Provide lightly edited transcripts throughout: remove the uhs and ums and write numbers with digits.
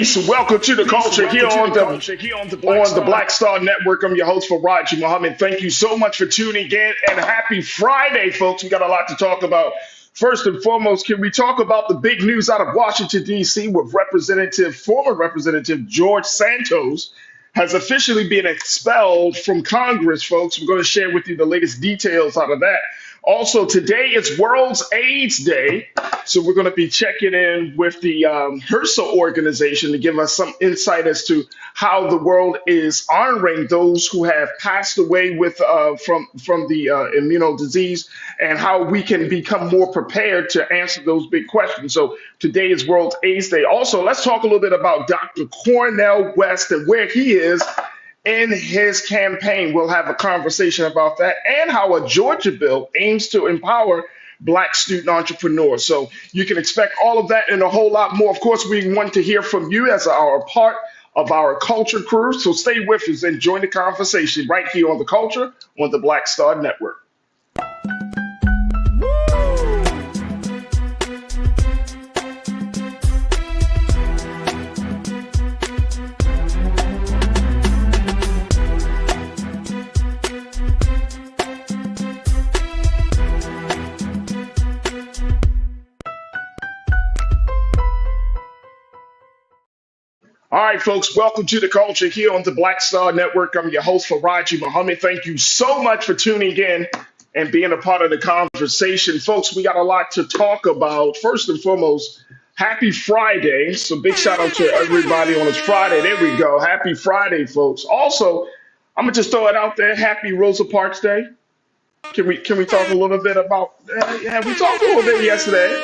Peace. Welcome to the culture here on the Black Star Network. I'm your host Farajii Muhammad. Thank you so much for tuning in, and happy Friday, folks. We got a lot to talk about. First and foremost, can we talk about the big news out of Washington, D.C., with former Representative George Santos has officially been expelled from Congress, folks. We're going to share with you the latest details out of that. Also, today is World AIDS Day, so we're going to be checking in with the HRSA organization to give us some insight as to how the world is honoring those who have passed away with from the immuno disease, and how we can become more prepared to answer those big questions. So today is World AIDS Day. Also, let's talk a little bit about Dr. Cornel West and where he is in his campaign. We'll have a conversation about that, and how a Georgia bill aims to empower Black student entrepreneurs. So you can expect all of that and a whole lot more. Of course, we want to hear from you as our part of our culture crew. So stay with us and join the conversation right here on the culture on the Black Star Network. All right, folks, welcome to the culture here on the Black Star Network. I'm your host, Farajii Muhammad. Thank you so much for tuning in and being a part of the conversation. Folks, we got a lot to talk about. First and foremost, happy Friday. So big shout out to everybody on this Friday. There we go. Happy Friday, folks. Also, I'm going to just throw it out there. Happy Rosa Parks Day. Can we talk a little bit about yeah, we talked a little bit yesterday.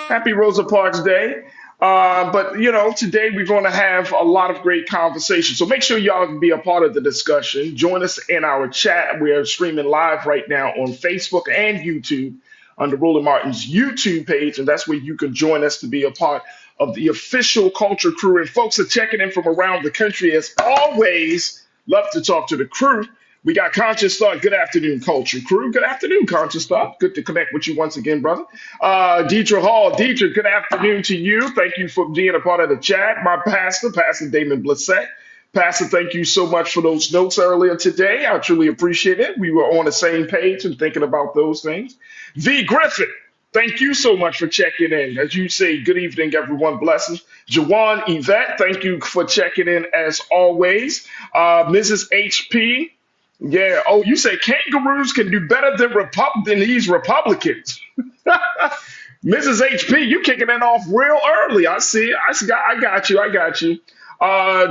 Happy Rosa Parks Day. But, today we're going to have a lot of great conversations. So make sure y'all can be a part of the discussion. Join us in our chat. We're streaming live right now on Facebook and YouTube under Roland Martin's YouTube page. And that's where you can join us to be a part of the official culture crew. And folks are checking in from around the country. As always, love to talk to the crew. We got Conscious Thought. Good afternoon, Culture Crew. Good afternoon, Conscious Thought. Good to connect with you once again, brother. Deidre Hall. Deidre, good afternoon to you. Thank you for being a part of the chat. My pastor, Pastor Damon Blissett. Pastor, thank you so much for those notes earlier today. I truly appreciate it. We were on the same page and thinking about those things. V. Griffin, thank you so much for checking in. As you say, good evening, everyone. Blessings. Jawan Yvette, thank you for checking in as always. Mrs. HP. Yeah. Oh, you say kangaroos can do better than these Republicans. Mrs. HP, you kicking it off real early. I see. I got you. I got you.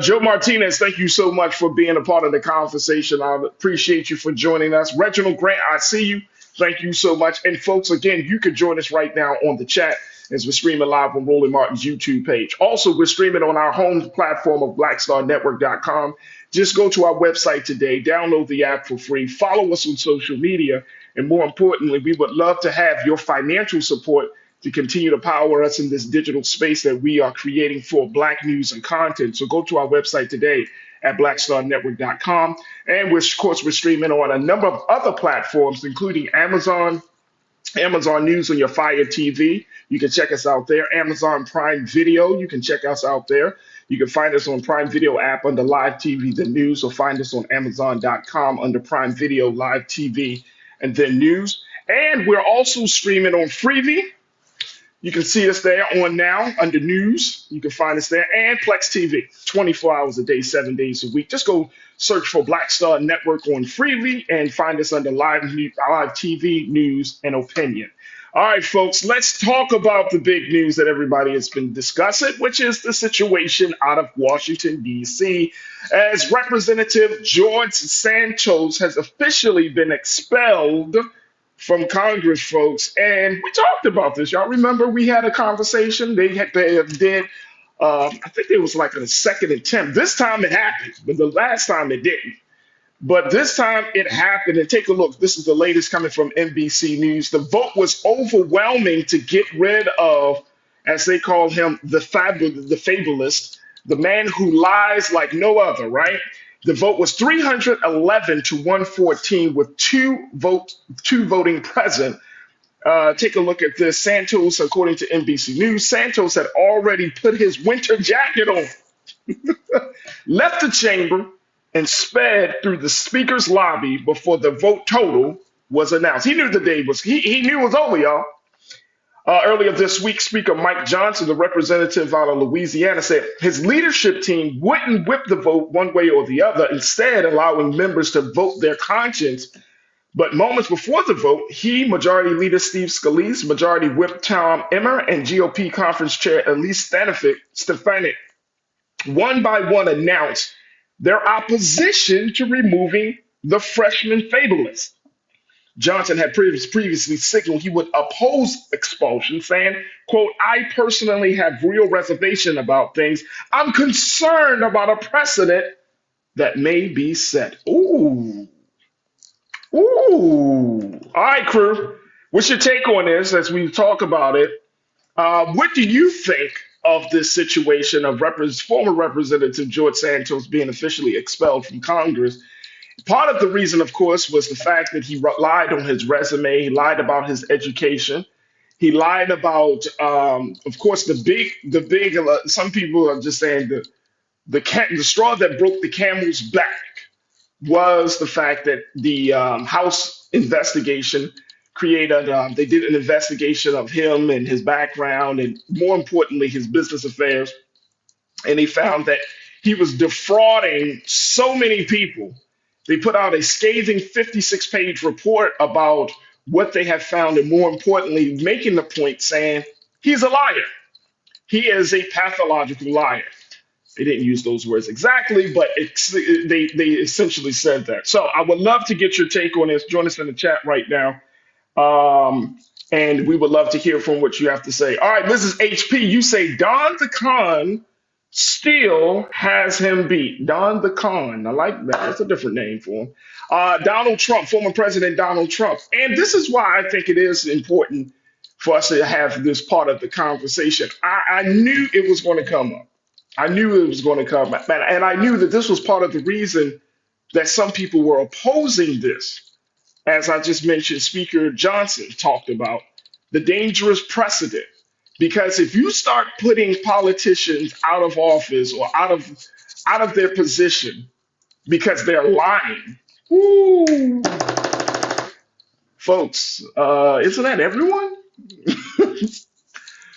Joe Martinez, thank you so much for being a part of the conversation. I appreciate you for joining us. Reginald Grant, I see you. Thank you so much. And folks, again, you can join us right now on the chat as we're streaming live on Roland Martin's YouTube page. Also, we're streaming on our home platform of blackstarnetwork.com. Just go to our website today, download the app for free, follow us on social media, and more importantly, we would love to have your financial support to continue to power us in this digital space that we are creating for Black news and content. So go to our website today at blackstarnetwork.com. And we're streaming on a number of other platforms, including Amazon News on your Fire TV. You can check us out there. Amazon Prime Video, you can check us out there. You can find us on Prime Video app under Live TV, then News, or find us on Amazon.com under Prime Video, Live TV, and then News. And we're also streaming on Freevee. You can see us there on Now under News. You can find us there. And Plex TV, 24 hours a day, 7 days a week. Just go search for Black Star Network on Freevee and find us under Live TV, News, and Opinion. All right, folks, let's talk about the big news that everybody has been discussing, which is the situation out of Washington, D.C., as Representative George Santos has officially been expelled from Congress, folks. And we talked about this. Y'all remember we had a conversation. They did, I think it was like a second attempt. This time it happened, but the last time it didn't. But this time it happened, and take a look. This is the latest coming from NBC News. The vote was overwhelming to get rid of, as they call him, the fabulist, the man who lies like no other, right? The vote was 311 to 114 with two voting present. Take a look at this. Santos, according to NBC News, Santos had already put his winter jacket on, left the chamber, and sped through the speaker's lobby before the vote total was announced. He knew the day was he knew it was over, y'all. Earlier this week, Speaker Mike Johnson, the representative out of Louisiana, said his leadership team wouldn't whip the vote one way or the other, instead allowing members to vote their conscience. But moments before the vote, he, Majority Leader Steve Scalise, Majority Whip Tom Emmer, and GOP Conference Chair Elise Stefanik one by one announced their opposition to removing the freshman fabulist. Johnson had previously signaled he would oppose expulsion, saying, quote, I personally have real reservation about things. I'm concerned about a precedent that may be set. Ooh. Ooh. All right, crew. What's your take on this as we talk about it? What do you think of this situation of former Representative George Santos being officially expelled from Congress? Part of the reason, of course, was the fact that he lied on his resume. He lied about his education. He lied about, of course, the big. Some people are just saying the straw that broke the camel's back was the fact that the House investigation created. They did an investigation of him and his background, and more importantly, his business affairs, and they found that he was defrauding so many people. They put out a scathing 56-page report about what they have found, and more importantly, making the point saying he's a liar. He is a pathological liar. They didn't use those words exactly, but they essentially said that. So I would love to get your take on this. Join us in the chat right now. And we would love to hear from what you have to say. All right, this is HP. You say Don the Con still has him beat. Don the Con. I like that. That's a different name for him. Donald Trump, former President Donald Trump. And this is why I think it is important for us to have this part of the conversation. I knew it was going to come up. I knew it was going to come up. And I knew that this was part of the reason that some people were opposing this. As I just mentioned, Speaker Johnson talked about the dangerous precedent. Because if you start putting politicians out of office or out of their position because they're lying, ooh, folks, isn't that everyone?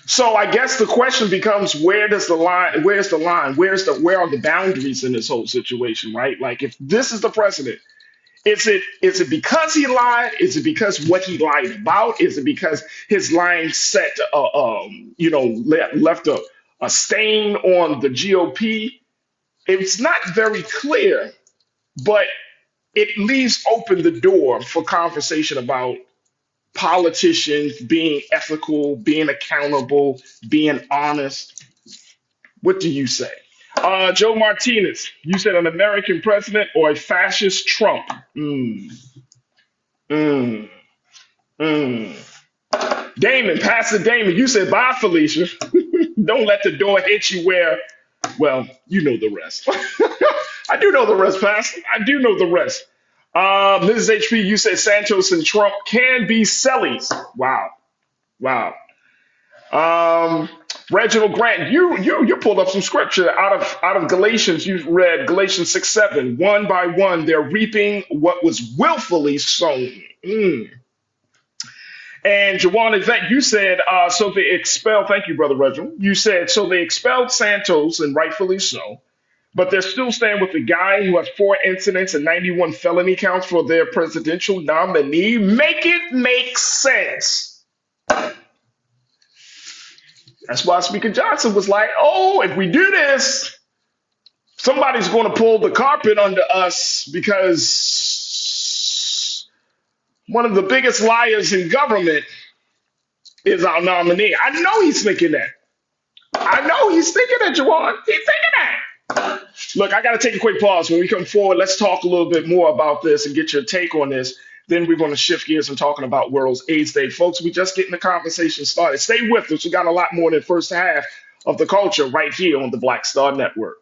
So I guess the question becomes, where's the line? Where are the boundaries in this whole situation, right? Like, if this is the precedent, is it because he lied? Is it because what he lied about? Is it because his lying set, left a stain on the GOP? It's not very clear, but it leaves open the door for conversation about politicians being ethical, being accountable, being honest. What do you say? Joe Martinez, you said an American president or a fascist Trump? Mm, mm. Damon, Pastor Damon, you said bye, Felicia. Don't let the door hit you where, well, you know the rest. I do know the rest, Pastor. I do know the rest. Mrs. HP, you said Santos and Trump can be sellies. Wow. Wow. Reginald Grant, you pulled up some scripture out of Galatians. You read Galatians 6:7. One by one, they're reaping what was willfully sown. And Jawan Yvette, you said, so they expelled, thank you, Brother Reginald. You said, so they expelled Santos, and rightfully so, but they're still staying with the guy who has 4 incidents and 91 felony counts for their presidential nominee. Make it make sense. That's why Speaker Johnson was like, oh, if we do this, somebody's going to pull the carpet under us because one of the biggest liars in government is our nominee. I know he's thinking that. I know he's thinking that, Jawan. He's thinking that. Look, I got to take a quick pause. When we come forward, let's talk a little bit more about this and get your take on this. Then we're going to shift gears and talking about World AIDS Day. Folks, we just getting the conversation started. Stay with us. We got a lot more than the first half of the culture right here on the Black Star Network.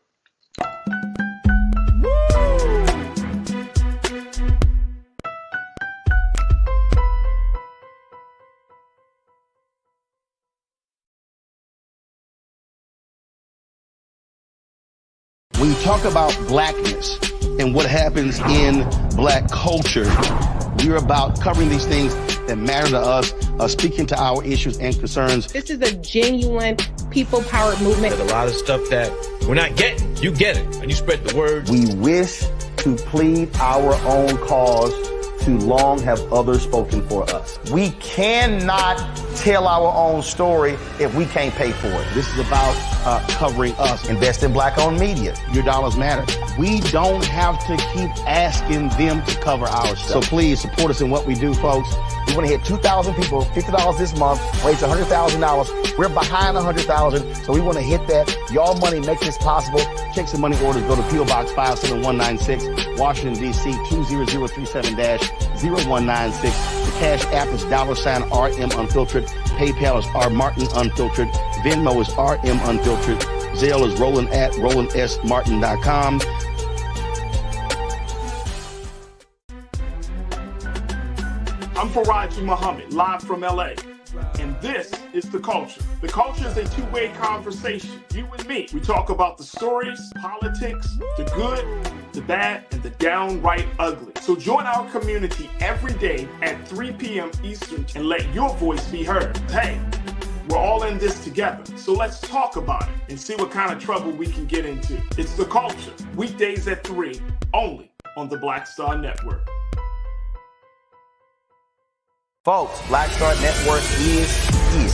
When you talk about blackness and what happens in black culture, we're about covering these things that matter to us, speaking to our issues and concerns. This is a genuine people-powered movement. There's a lot of stuff that we're not getting. You get it, and you spread the word. We wish to plead our own cause. Too long have others spoken for us. We cannot tell our own story if we can't pay for it. This is about covering us. Invest in black-owned media. Your dollars matter. We don't have to keep asking them to cover our stuff. So please support us in what we do, folks. We want to hit 2,000 people, $50 this month, raise $100,000. We're behind $100,000, so we want to hit that. Y'all money makes this possible. Check some money orders. Go to P.O. Box 57196, Washington, D.C. 20037-0196. The Cash App is $RM Unfiltered. PayPal is R Martin Unfiltered. Venmo is RM Unfiltered. Zelle is Roland at RolandSMartin.com. I'm Farajii Muhammad, live from LA. And this is The Culture. The Culture is a two-way conversation. You and me. We talk about the stories, politics, the good, the bad, and the downright ugly. So join our community every day at 3 p.m. Eastern and let your voice be heard. Hey, we're all in this together. So let's talk about it and see what kind of trouble we can get into. It's The Culture. Weekdays at 3, only on the Black Star Network. Folks, Black Star Network is here.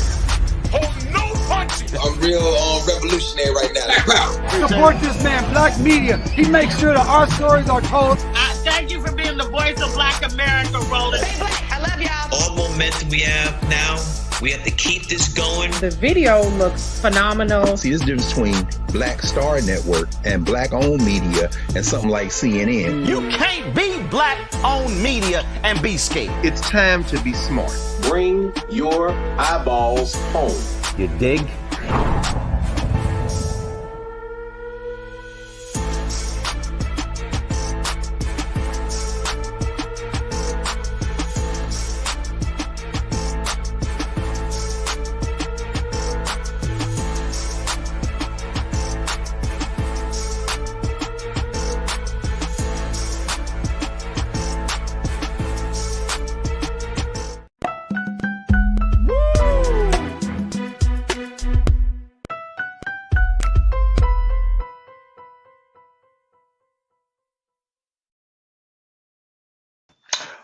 Oh, no punches! I'm real revolutionary right now. Support this man, Black Media. He makes sure that our stories are told. Thank you for being the voice of Black America, Roland. Stay black. I love y'all. All momentum we have now, we have to keep this going. The video looks phenomenal. See, there's a difference between Black Star Network and black-owned media and something like CNN. You can't be black-owned media and be scared. It's time to be smart. Bring your eyeballs home. You dig?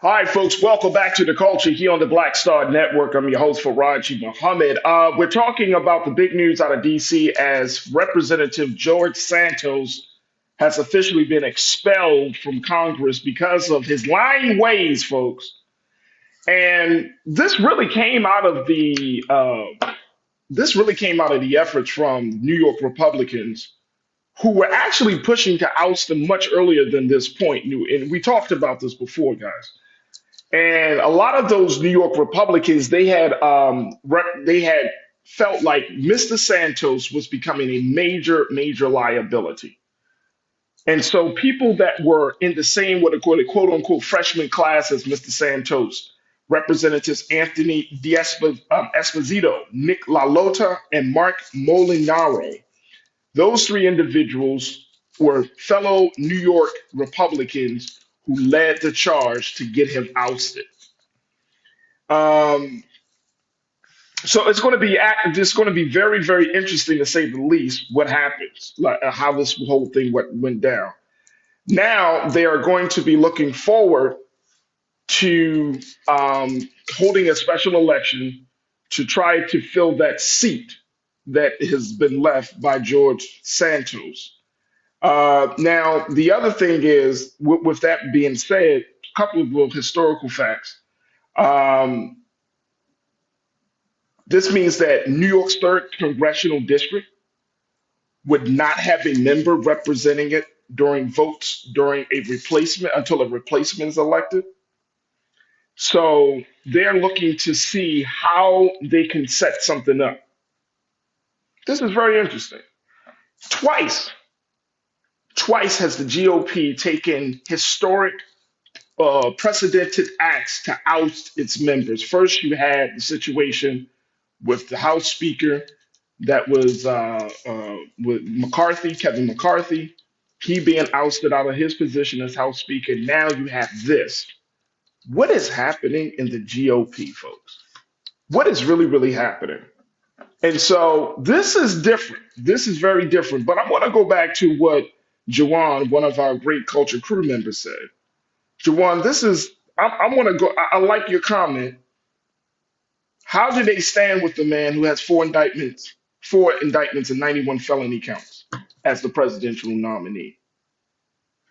All right, folks, welcome back to The Culture here on the Black Star Network. I'm your host, Farajii Muhammad. We're talking about the big news out of D.C. as Representative George Santos has officially been expelled from Congress because of his lying ways, folks. And this really came out of the efforts from New York Republicans who were actually pushing to oust him much earlier than this point. And we talked about this before, guys. And a lot of those New York Republicans, they had felt like Mr. Santos was becoming a major, major liability. And so people that were in the same, what they call a quote unquote freshman class as Mr. Santos, Representatives Anthony Esposito, Nick LaLota, and Mark Molinaro, those three individuals were fellow New York Republicans who led the charge to get him ousted. So it's going to be very, very interesting to say the least what happens, like how this whole thing went down. Now they are going to be looking forward to holding a special election to try to fill that seat that has been left by George Santos. Now, the other thing is, with that being said, a couple of historical facts. This means that New York's 3rd Congressional District would not have a member representing it during votes during a replacement until a replacement is elected. So they're looking to see how they can set something up. This is very interesting. Twice has the GOP taken historic, precedented acts to oust its members. First, you had the situation with the House Speaker that was with McCarthy, Kevin McCarthy. he being ousted out of his position as House Speaker. Now you have this. What is happening in the GOP, folks? What is really, really happening? And so this is different. This is very different. But I want to go back to what Jawan, one of our great culture crew members, said. Jawan, I want to go, I like your comment. How do they stand with the man who has four indictments and 91 felony counts as the presidential nominee?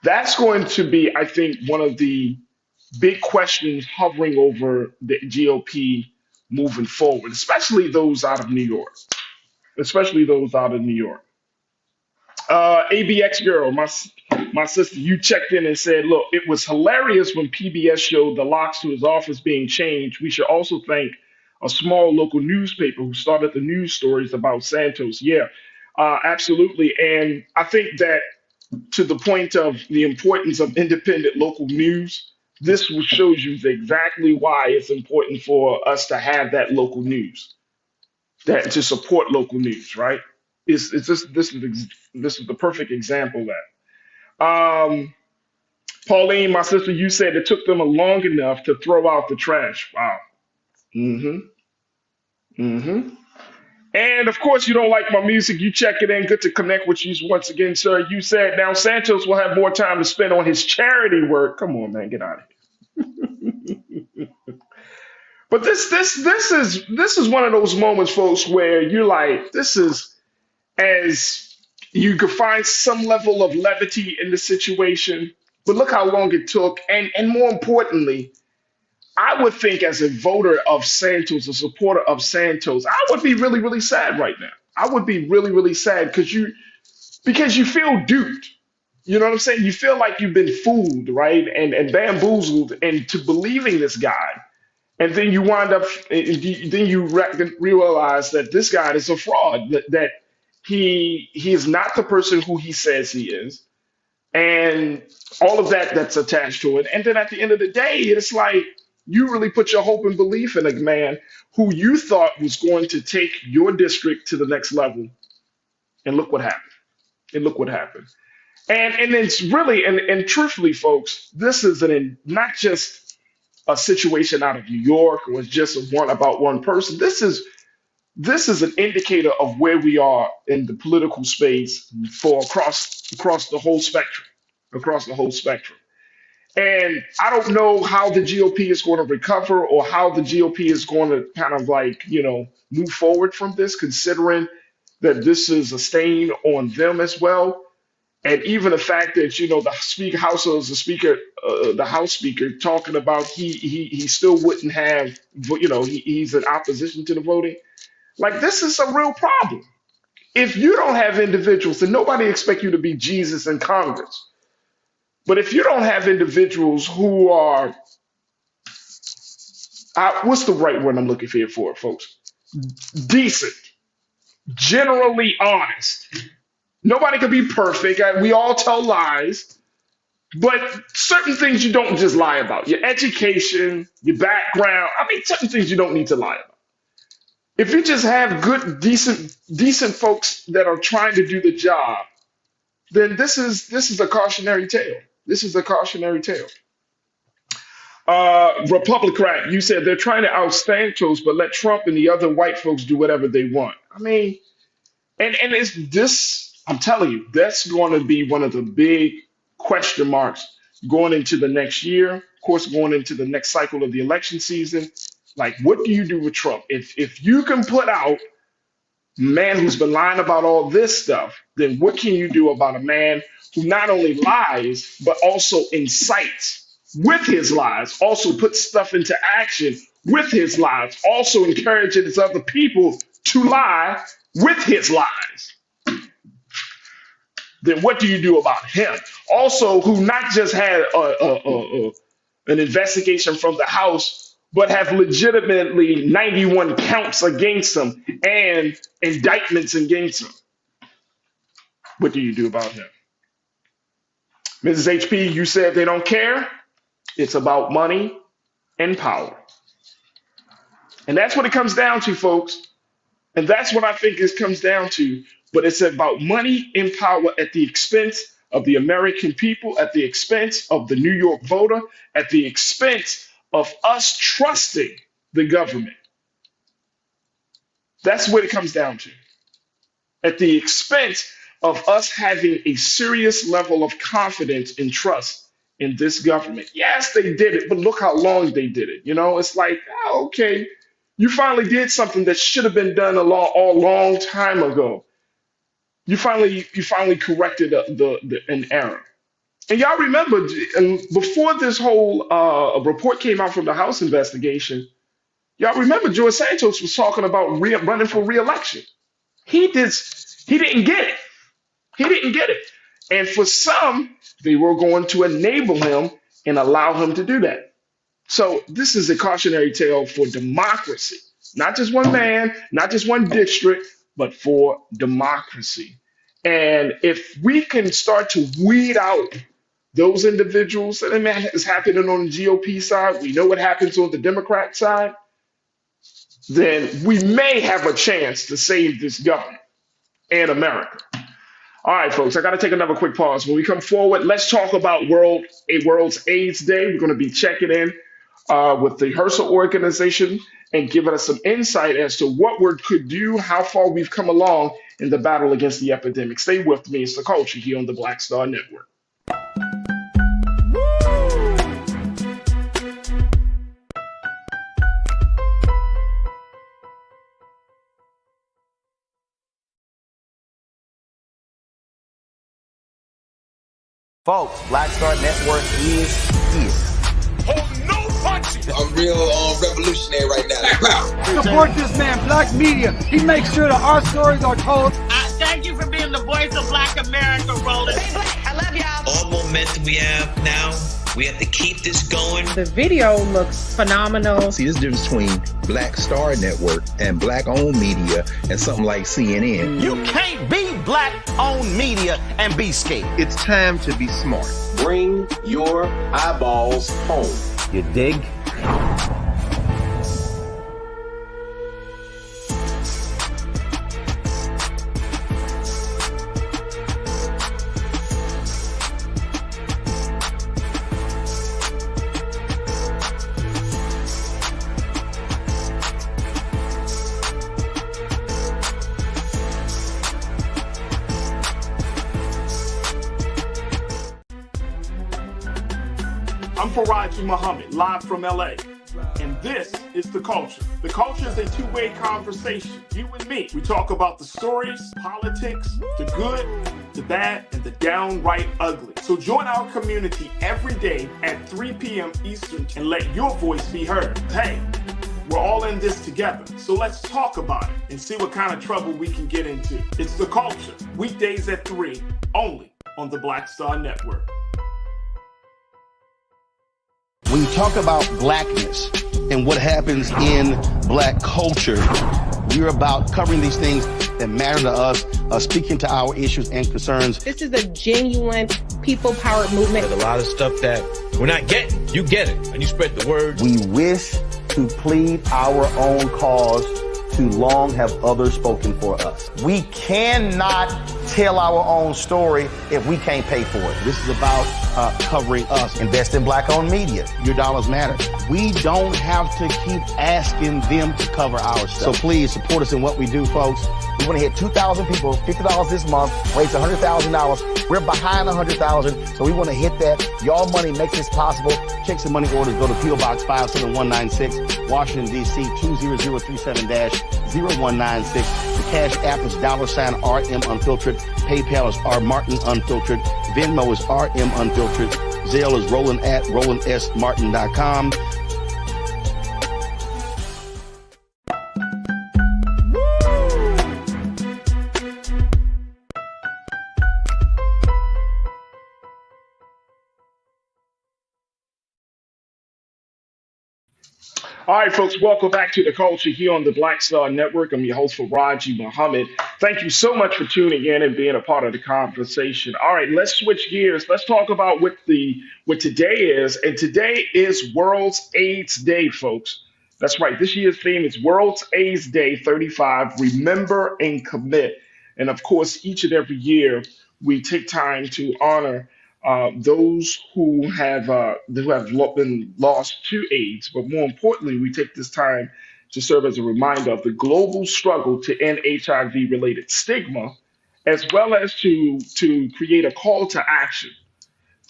That's going to be, I think, one of the big questions hovering over the GOP moving forward, especially those out of New York. Especially those out of New York. ABX girl, my sister, you checked in and said, look, it was hilarious when PBS showed the locks to his office being changed. We should also thank a small local newspaper who started the news stories about Santos. Yeah, absolutely. And I think that to the point of the importance of independent local news, this shows you exactly why it's important for us to have that local news, that to support local news, right? This is the perfect example of that. Pauline, my sister, you said it took them long enough to throw out the trash. Wow. Mm-hmm. Mm-hmm. And of course, you don't like my music. You check it in. Good to connect with you once again, sir. You said now Santos will have more time to spend on his charity work. Come on, man, get out of here. But this is one of those moments, folks, where you're like, this is as you could find some level of levity in the situation, but look how long it took. And more importantly, I would think as a voter of Santos, a supporter of Santos, I would be really, really sad right now. I would be really, really sad because you feel duped. You know what I'm saying? You feel like you've been fooled, right? And bamboozled into believing this guy. And then you wind up, then you realize that this guy is a fraud, that he is not the person who he says he is, and all of that that's attached to it. And then at the end of the day, it's like you really put your hope and belief in a man who you thought was going to take your district to the next level. And look what happened. And look what happened. And it's really, and truthfully, folks, this is not just a situation out of New York or just about one person. This is an indicator of where we are in the political space for across the whole spectrum, And I don't know how the GOP is going to recover or how the GOP is going to kind of move forward from this, considering that this is a stain on them as well. And even the fact that the House Speaker talking about he still wouldn't have, he's in opposition to the voting. Like, this is a real problem. If you don't have individuals, and nobody expects you to be Jesus in Congress, but if you don't have individuals who are, what's the right word I'm looking for, folks? Decent, generally honest. Nobody can be perfect. We all tell lies, but certain things you don't just lie about. Your education, your background. I mean, certain things you don't need to lie about. If you just have good, decent folks that are trying to do the job, then this is a cautionary tale. This is a cautionary tale. Republican, you said they're trying to out Santos, but let Trump and the other white folks do whatever they want. I mean, and it's this. I'm telling you, that's going to be one of the big question marks going into the next year. Of course, going into the next cycle of the election season. Like, what do you do with Trump? If you can put out a man who's been lying about all this stuff, then what can you do about a man who not only lies, but also incites with his lies, also puts stuff into action with his lies, also encourages other people to lie with his lies? Then what do you do about him? Also, who not just had an investigation from the House, but have legitimately 91 counts against him and indictments against him. What do you do about him? Mrs. HP, you said they don't care. It's about money and power. And that's what it comes down to, folks. And that's what I think it comes down to. But it's about money and power at the expense of the American people, at the expense of the New York voter, at the expense of us trusting the government. That's what it comes down to. At the expense of us having a serious level of confidence and trust in this government. Yes, they did it, but look how long they did it. It's like, oh, okay, you finally did something that should have been done a long time ago. You finally corrected an error. And y'all remember, and before this whole report came out from the House investigation, y'all remember George Santos was talking about running for re-election. He did. He didn't get it. He didn't get it. And for some, they were going to enable him and allow him to do that. So this is a cautionary tale for democracy. Not just one man, not just one district, but for democracy. And if we can start to weed out those individuals, and that is happening on the GOP side, we know what happens on the Democrat side, then we may have a chance to save this government and America. All right, folks, I got to take another quick pause. When we come forward, let's talk about World's AIDS Day. We're going to be checking in with the HRSA organization and giving us some insight as to what we could do, how far we've come along in the battle against the epidemic. Stay with me. It's The Culture here on the Black Star Network. Folks, Black Star Network is here. I'm real revolutionary right now. Support this man, Black Media. He makes sure that our stories are told. Thank you for being the voice of Black America, Roland. Stay black. I love y'all. All momentum we have now, we have to keep this going. The video looks phenomenal. See, there's a difference between Black Star Network and black-owned media and something like CNN. You can't be black-owned media and be scared. It's time to be smart. Bring your eyeballs home. You dig? I'm Farajii Muhammad, live from LA. And this is The Culture. The Culture is a two-way conversation. You and me. We talk about the stories, politics, the good, the bad, and the downright ugly. So join our community every day at 3 p.m. Eastern and let your voice be heard. Hey, we're all in this together. So let's talk about it and see what kind of trouble we can get into. It's The Culture, weekdays at 3, only on the Black Star Network. When you talk about blackness and what happens in black culture, we're about covering these things that matter to us, speaking to our issues and concerns. This is a genuine people-powered movement. There's a lot of stuff that we're not getting. You get it, and you spread the word. We wish to plead our own cause. Too long have others spoken for us. We cannot tell our own story if we can't pay for it. This is about covering us. Invest in black-owned media. Your dollars matter. We don't have to keep asking them to cover our stuff. So please support us in what we do, folks. We want to hit 2,000 people, $50 this month, raise $100,000. We're behind $100,000, so we want to hit that. Y'all money makes this possible. Checks and money orders go to P.O. Box 57196, Washington, D.C. 20037-0196. The Cash App is $RM Unfiltered. PayPal is R Martin Unfiltered. Venmo is RM Unfiltered. Zelle is Roland at RolandSMartin.com. All right, folks, welcome back to The Culture here on the Black Star Network. I'm your host, Farajii Muhammad. Thank you so much for tuning in and being a part of the conversation. All right, let's switch gears. Let's talk about what today is. And today is World's AIDS Day, folks. That's right. This year's theme is World's AIDS Day 35, Remember and Commit. And of course, each and every year, we take time to honor those who have been lost to AIDS, but more importantly, we take this time to serve as a reminder of the global struggle to end HIV-related stigma, as well as to create a call to action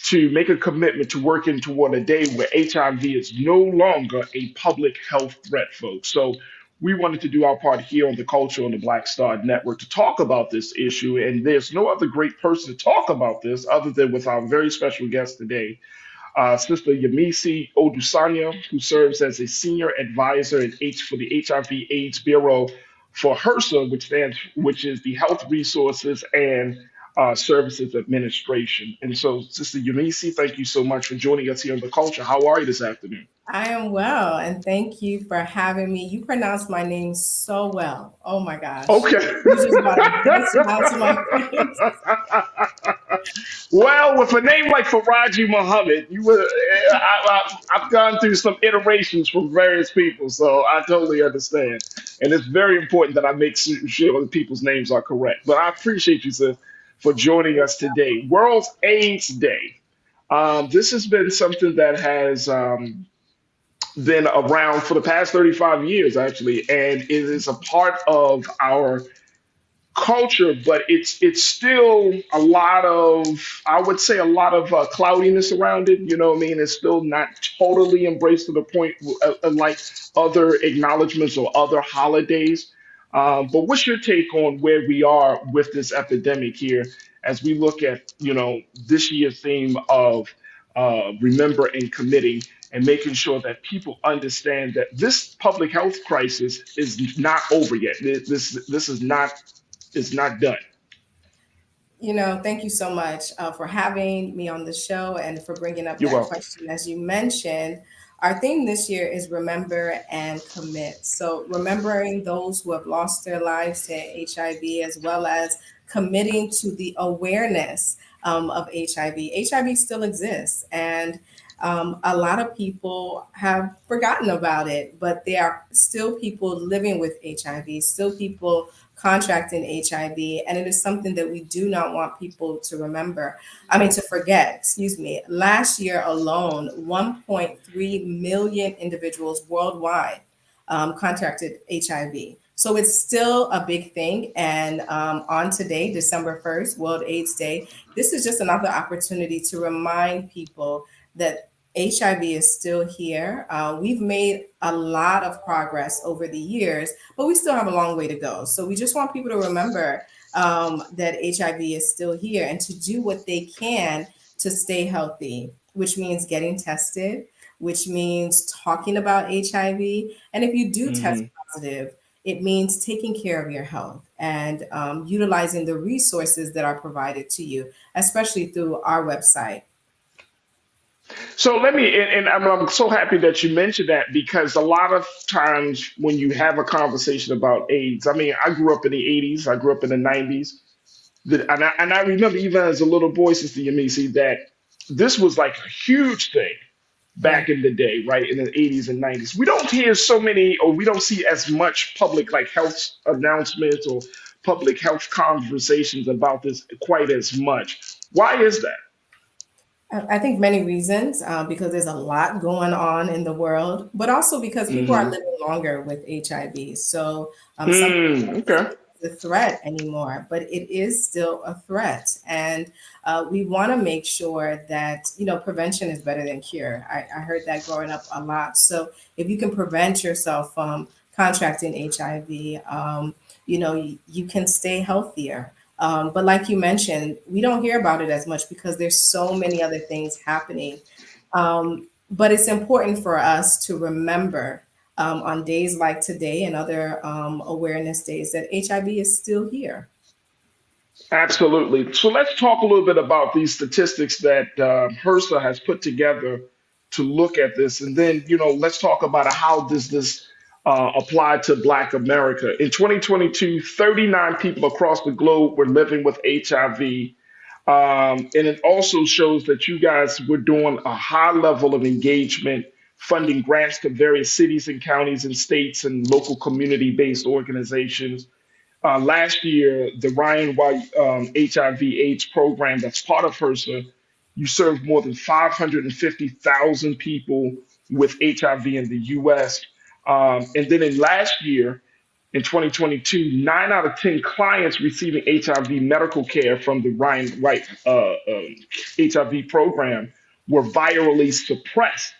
to make a commitment to working toward a day where HIV is no longer a public health threat, folks. So we wanted to do our part here on the Culture on the Black Star Network to talk about this issue. And there's no other great person to talk about this other than with our very special guest today, Sister Yemisi Odusanya, who serves as a senior advisor for the HIV/AIDS Bureau for HRSA, which is the Health Resources and Services Administration. And so, Sister Yemisi, thank you so much for joining us here on the Culture. How are you this afternoon? I am well, and thank you for having me. You pronounce my name so well. Oh my gosh. Okay. You just brought a big smile to my face. Well, with a name like Farajii Muhammad, I've gone through some iterations from various people, so I totally understand. And it's very important that I make sure that people's names are correct. But I appreciate you, sis, for joining us today. World AIDS Day. This has been something that has been around for the past 35 years, actually, and it is a part of our culture, but it's still a lot of, I would say, a lot of cloudiness around it. You know what I mean? It's still not totally embraced to the point like other acknowledgments or other holidays. But what's your take on where we are with this epidemic here as we look at, this year's theme of remember and committing and making sure that people understand that this public health crisis is not over yet. This is not done. Thank you so much for having me on the show and for bringing up You're that welcome. question. As you mentioned, our theme this year is remember and commit. So remembering those who have lost their lives to HIV, as well as committing to the awareness of HIV. HIV still exists, and a lot of people have forgotten about it, but there are still people living with HIV, still people contracting HIV, and it is something that we do not want people to forget, excuse me. Last year alone, 1.3 million individuals worldwide contracted HIV. So it's still a big thing. And on today, December 1st, World AIDS Day, this is just another opportunity to remind people that HIV is still here. We've made a lot of progress over the years, but we still have a long way to go. So we just want people to remember that HIV is still here and to do what they can to stay healthy, which means getting tested, which means talking about HIV. And if you do test positive, it means taking care of your health and utilizing the resources that are provided to you, especially through our website. So and I'm so happy that you mentioned that because a lot of times when you have a conversation about AIDS, I mean, I grew up in the 80s, I grew up in the 90s, and I remember even as a little boy, Sister Yemisi, that this was like a huge thing back in the day, right, in the 80s and 90s. We don't hear so many, or we don't see as much public like health announcements or public health conversations about this quite as much. Why is that? I think many reasons, because there's a lot going on in the world, but also because people are living longer with HIV. So Okay. the threat anymore, but it is still a threat. And we want to make sure that, prevention is better than cure. I heard that growing up a lot. So if you can prevent yourself from contracting HIV, you can stay healthier. But like you mentioned, we don't hear about it as much because there's so many other things happening. But it's important for us to remember on days like today and other awareness days that HIV is still here. Absolutely. So let's talk a little bit about these statistics that HRSA has put together to look at this, and then let's talk about how this applied to Black America. In 2022, 39 people across the globe were living with HIV. And it also shows that you guys were doing a high level of engagement, funding grants to various cities and counties and states and local community-based organizations. last year, the Ryan White HIV/AIDS program that's part of HRSA, you served more than 550,000 people with HIV in the U.S. And then in last year, in 2022, 9 out of 10 clients receiving HIV medical care from the Ryan White HIV program were virally suppressed,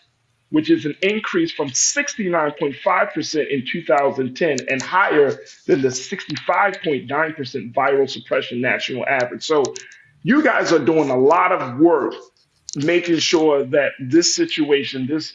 which is an increase from 69.5% in 2010 and higher than the 65.9% viral suppression national average. So you guys are doing a lot of work making sure that this situation, this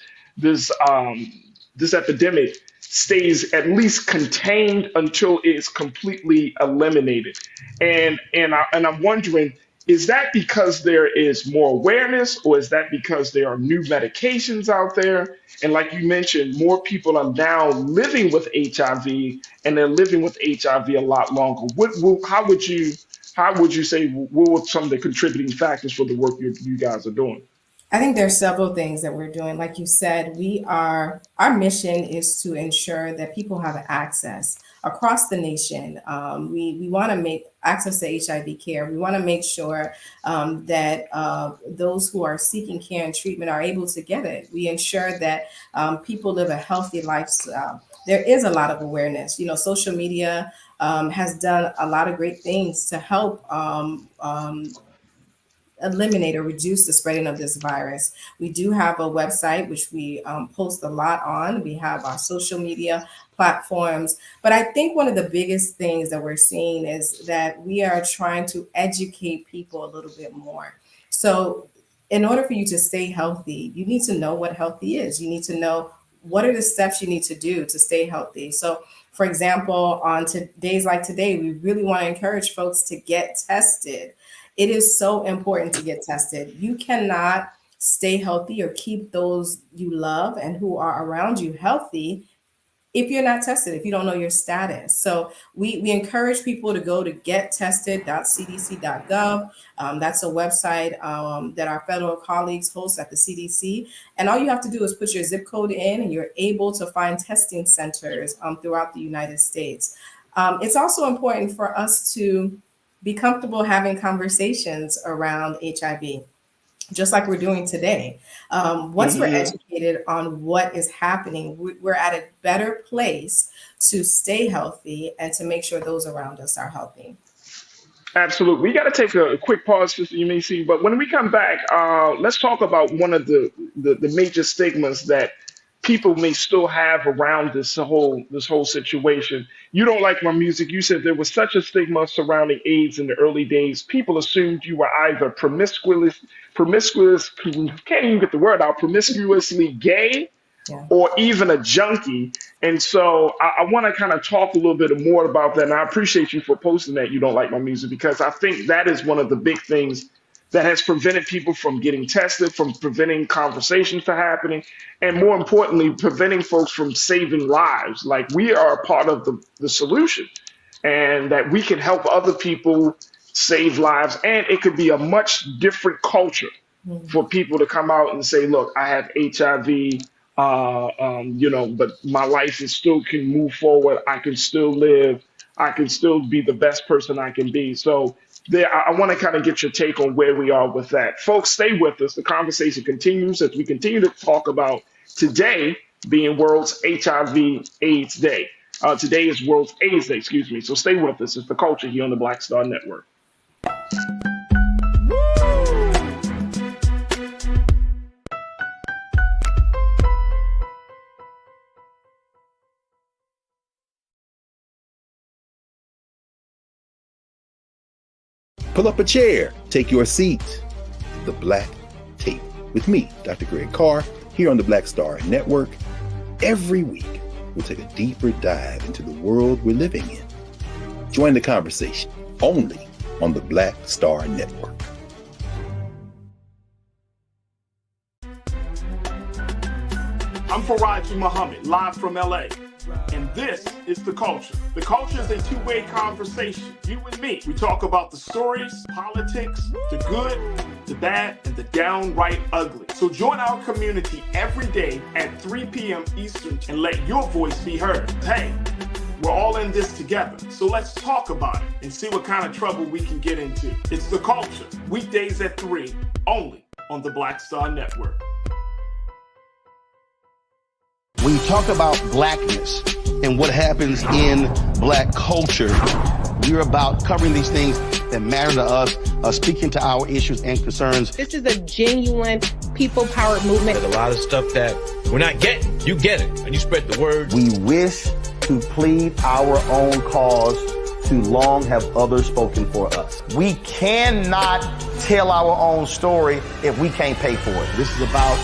epidemic stays at least contained until it's completely eliminated. And I'm wondering, is that because there is more awareness, or is that because there are new medications out there? And like you mentioned, more people are now living with HIV, and they're living with HIV a lot longer. How would you say, what were some of the contributing factors for the work you guys are doing? I think there's several things that we're doing. Like you said, our mission is to ensure that people have access across the nation. We want to make access to HIV care. We want to make sure that those who are seeking care and treatment are able to get it. We ensure that people live a healthy lifestyle. There is a lot of awareness. Social media has done a lot of great things to help eliminate or reduce the spreading of this virus. We do have a website, which we post a lot on. We have our social media platforms. But I think one of the biggest things that we're seeing is that we are trying to educate people a little bit more. So in order for you to stay healthy, you need to know what healthy is. You need to know what are the steps you need to do to stay healthy. So for example, on days like today, we really want to encourage folks to get tested. It is so important to get tested. You cannot stay healthy or keep those you love and who are around you healthy if you're not tested, if you don't know your status. So we encourage people to go to gettested.cdc.gov. That's a website that our federal colleagues host at the CDC. And all you have to do is put your zip code in, and you're able to find testing centers throughout the United States. It's also important for us to be comfortable having conversations around HIV, just like we're doing today. Once we're educated on what is happening, we're at a better place to stay healthy and to make sure those around us are healthy. Absolutely. We got to take a quick pause, Sister You may see, but when we come back, let's talk about one of the major stigmas that people may still have around this whole situation. You don't like my music. You said there was such a stigma surrounding AIDS in the early days. People assumed you were either promiscuous, can't even get the word out, promiscuously gay, or even a junkie. And so I want to kind of talk a little bit more about that. And I appreciate you for posting that you don't like my music, because I think that is one of the big things that has prevented people from getting tested, from preventing conversations from happening, and more importantly, preventing folks from saving lives. Like, we are a part of the solution, and that we can help other people save lives. And it could be a much different culture for people to come out and say, look, I have HIV, but my life is still can move forward. I can still live. I can still be the best person I can be. So I want to kind of get your take on where we are with that. Folks, stay with us. The conversation continues as we continue to talk about today being World's HIV/AIDS Day. Today is World's AIDS Day, excuse me. So stay with us. It's The Culture here on the Black Star Network. Pull up a chair, take your seat. The Black Tape with me, Dr. Greg Carr, here on the Black Star Network. Every week, we'll take a deeper dive into the world we're living in. Join the conversation only on the Black Star Network. I'm Farajii Muhammad, live from LA. And this is The Culture. The Culture is a two-way conversation. You and me. We talk about the stories, politics, the good, the bad, and the downright ugly. So join our community every day at 3 p.m. Eastern and let your voice be heard. Hey, We're all in this together. So let's talk about it and see what kind of trouble we can get into. It's The Culture, weekdays at 3, only on the Black Star Network. When you talk about blackness and what happens in black culture, we're about covering these things that matter to us, speaking to our issues and concerns. This is a genuine people-powered movement. There's a lot of stuff that we're not getting. You get it, and you spread the word. We wish to plead our own cause. Too long have others spoken for us. We cannot tell our own story if we can't pay for it. This is about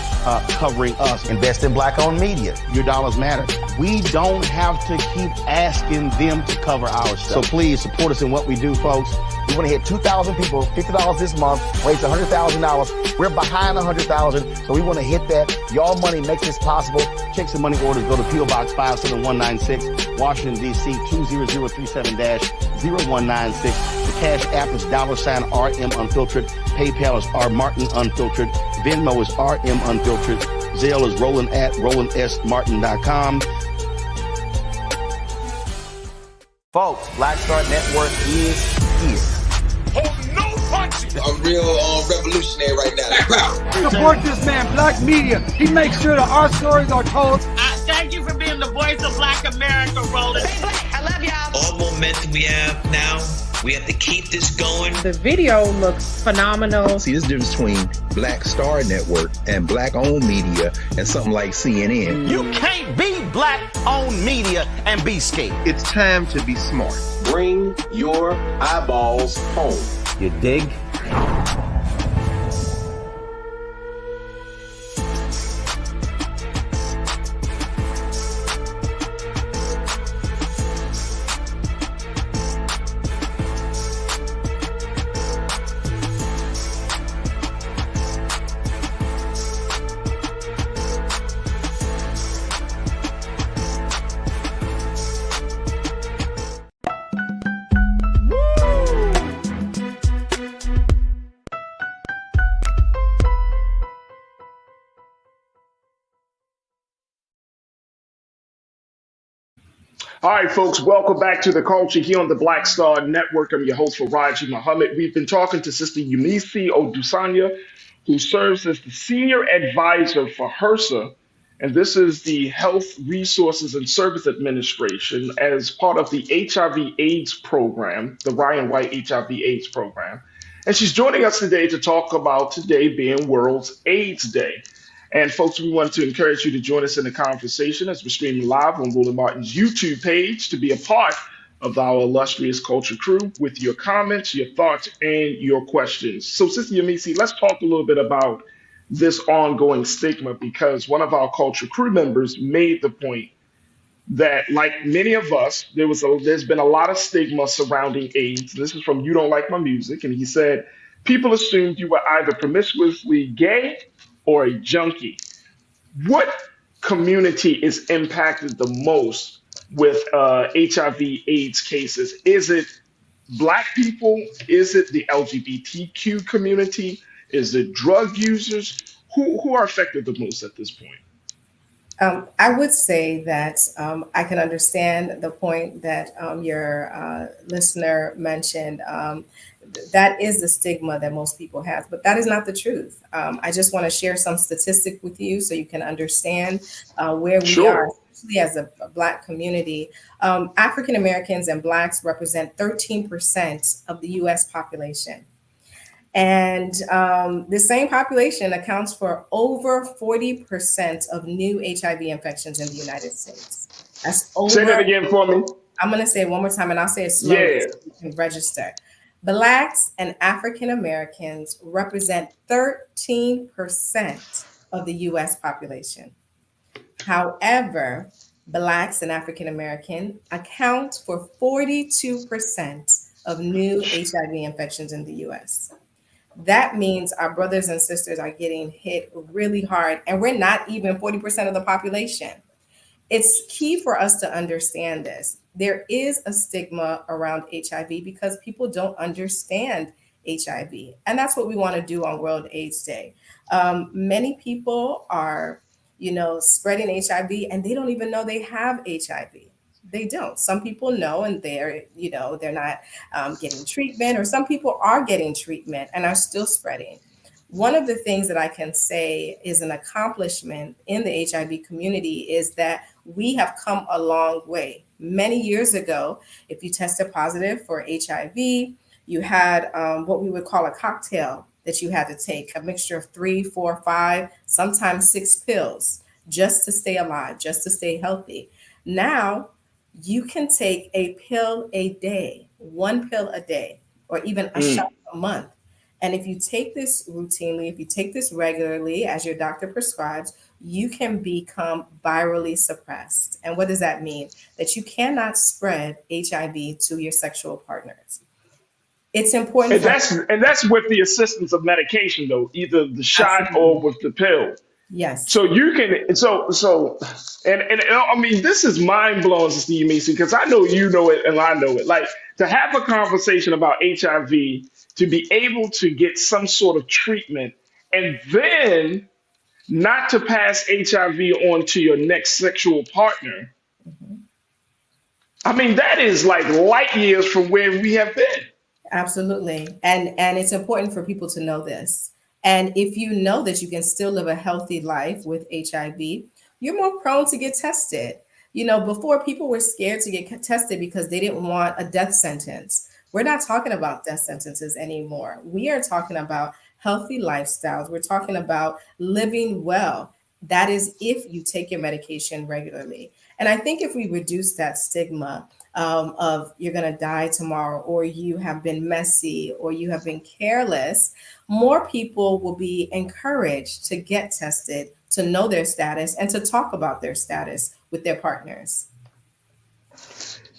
covering us. Invest in black-owned media. Your dollars matter. We don't have to keep asking them to cover our stuff. So please support us in what we do, folks. We want to hit 2,000 people, $50 this month, raise $100,000. We're behind 100,000, so we want to hit that. Y'all money makes this possible. Checks and money orders go to P.O. Box 57196, Washington, D.C. 20037-0196. The Cash App is $RM Unfiltered. PayPal is R Martin Unfiltered. Venmo is RM Unfiltered. Zelle is Roland at RolandSMartin.com. Folks, Black Star Network is here. Oh, no punching! I'm real revolutionary right now. Support this man, Black Media. He makes sure that our stories are told. Thank you for being the voice of Black America, Roland. Stay black. I love y'all. All momentum we have now, we have to keep this going. The video looks phenomenal. See, this difference between Black Star Network and black-owned media and something like CNN. You can't be black-owned media and be scared. It's time to be smart. Bring your eyeballs home. You dig? All right, folks, welcome back to The Culture here on the Black Star Network. I'm your host, Farajii Muhammad. We've been talking to Sister Yemisi Odusanya, who serves as the Senior Advisor for HRSA, and this is the Health Resources and Service Administration as part of the HIV/AIDS program, the Ryan White HIV/AIDS program. And she's joining us today to talk about today being World AIDS Day. And folks, we want to encourage you to join us in the conversation as we're streaming live on Roland Martin's YouTube page to be a part of our illustrious culture crew with your comments, your thoughts, and your questions. So, Sister Yemisi, let's talk a little bit about this ongoing stigma, because one of our culture crew members made the point that, like many of us, there's been a lot of stigma surrounding AIDS. This is from You Don't Like My Music, and he said people assumed you were either promiscuously gay or a junkie. What community is impacted the most with HIV/AIDS cases? Is it Black people? Is it the LGBTQ community? Is it drug users? Who are affected the most at this point? I would say that I can understand the point that your listener mentioned. That is the stigma that most people have, but that is not the truth. I just want to share some statistic with you so you can understand where we are, especially as a Black community. African Americans and Blacks represent 13% of the U.S. population. And the same population accounts for over 40% of new HIV infections in the United States. That's over. Say that again for me. I'm going to say it one more time, and I'll say it slowly so you can register. Blacks and African Americans represent 13% of the U.S. population. However, Blacks and African American account for 42% of new HIV infections in the U.S. That means our brothers and sisters are getting hit really hard, and we're not even 40% of the population. It's key for us to understand this. There is a stigma around HIV because people don't understand HIV. And that's what we want to do on World AIDS Day. Many people are, spreading HIV and they don't even know they have HIV. they don't. Some people know and they're not getting treatment, or some people are getting treatment and are still spreading. One of the things that I can say is an accomplishment in the HIV community is that we have come a long way. Many years ago, if you tested positive for HIV, you had what we would call a cocktail that you had to take, a mixture of 3, 4, 5, sometimes 6 pills just to stay alive, just to stay healthy. Now, you can take a pill a day, 1 pill a day, or even a shot a month. And if you take this routinely, if you take this regularly as your doctor prescribes, you can become virally suppressed. And what does that mean? That you cannot spread HIV to your sexual partners. It's important. And that's with the assistance of medication, though, either the shot Absolutely. or with the pill. Yes. So you can and I mean, this is mind blowing, Sister Yemisi, because I know you know it and I know it. Like, to have a conversation about HIV, to be able to get some sort of treatment, and then not to pass HIV on to your next sexual partner. I mean, that is like light years from where we have been. Absolutely. And it's important for people to know this. And if you know that you can still live a healthy life with HIV, you're more prone to get tested. Before, people were scared to get tested because they didn't want a death sentence. We're not talking about death sentences anymore. We are talking about healthy lifestyles. We're talking about living well. That is if you take your medication regularly. And I think if we reduce that stigma of you're going to die tomorrow, or you have been messy, or you have been careless, more people will be encouraged to get tested, to know their status, and to talk about their status with their partners.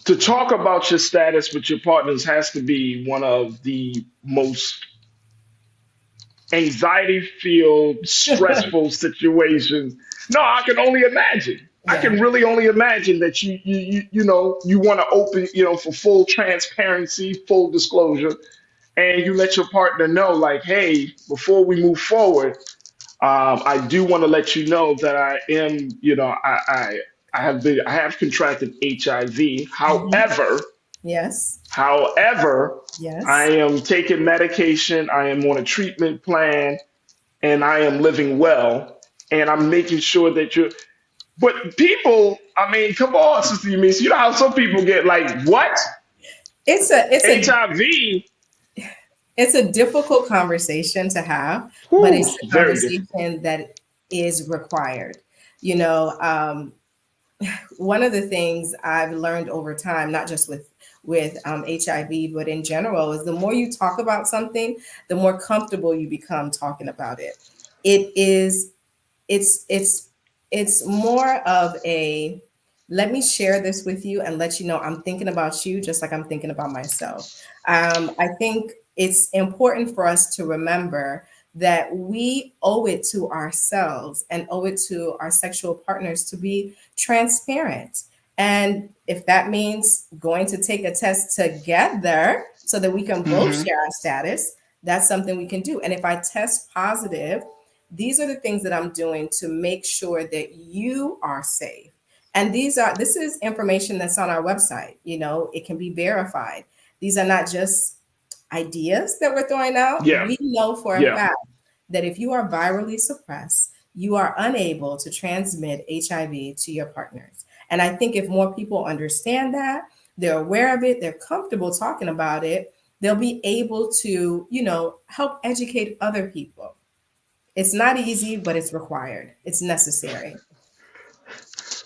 To talk about your status with your partners has to be one of the most anxiety-filled, stressful situations. No, I can only imagine. I can really only imagine that you want to open, for full transparency, full disclosure, and you let your partner know, like, hey, before we move forward, I do want to let you know that I am, I have contracted HIV. However, yes, I am taking medication. I am on a treatment plan, and I am living well, and I'm making sure that you're. But people, I mean, come on, Sister Yemisi. You know how some people get like, what? It's HIV. It's a difficult conversation to have, but it's a conversation that is required. One of the things I've learned over time, not just with HIV, but in general, is the more you talk about something, the more comfortable you become talking about it. It's more of a, let me share this with you and let you know I'm thinking about you just like I'm thinking about myself. I think it's important for us to remember that we owe it to ourselves and owe it to our sexual partners to be transparent. And if that means going to take a test together so that we can both share our status, that's something we can do. And if I test positive, these are the things that I'm doing to make sure that you are safe. And this is information that's on our website. It can be verified. These are not just ideas that we're throwing out. Yeah. We know for a fact that if you are virally suppressed, you are unable to transmit HIV to your partners. And I think if more people understand that, they're aware of it, they're comfortable talking about it, they'll be able to, help educate other people. It's not easy, but it's required. It's necessary.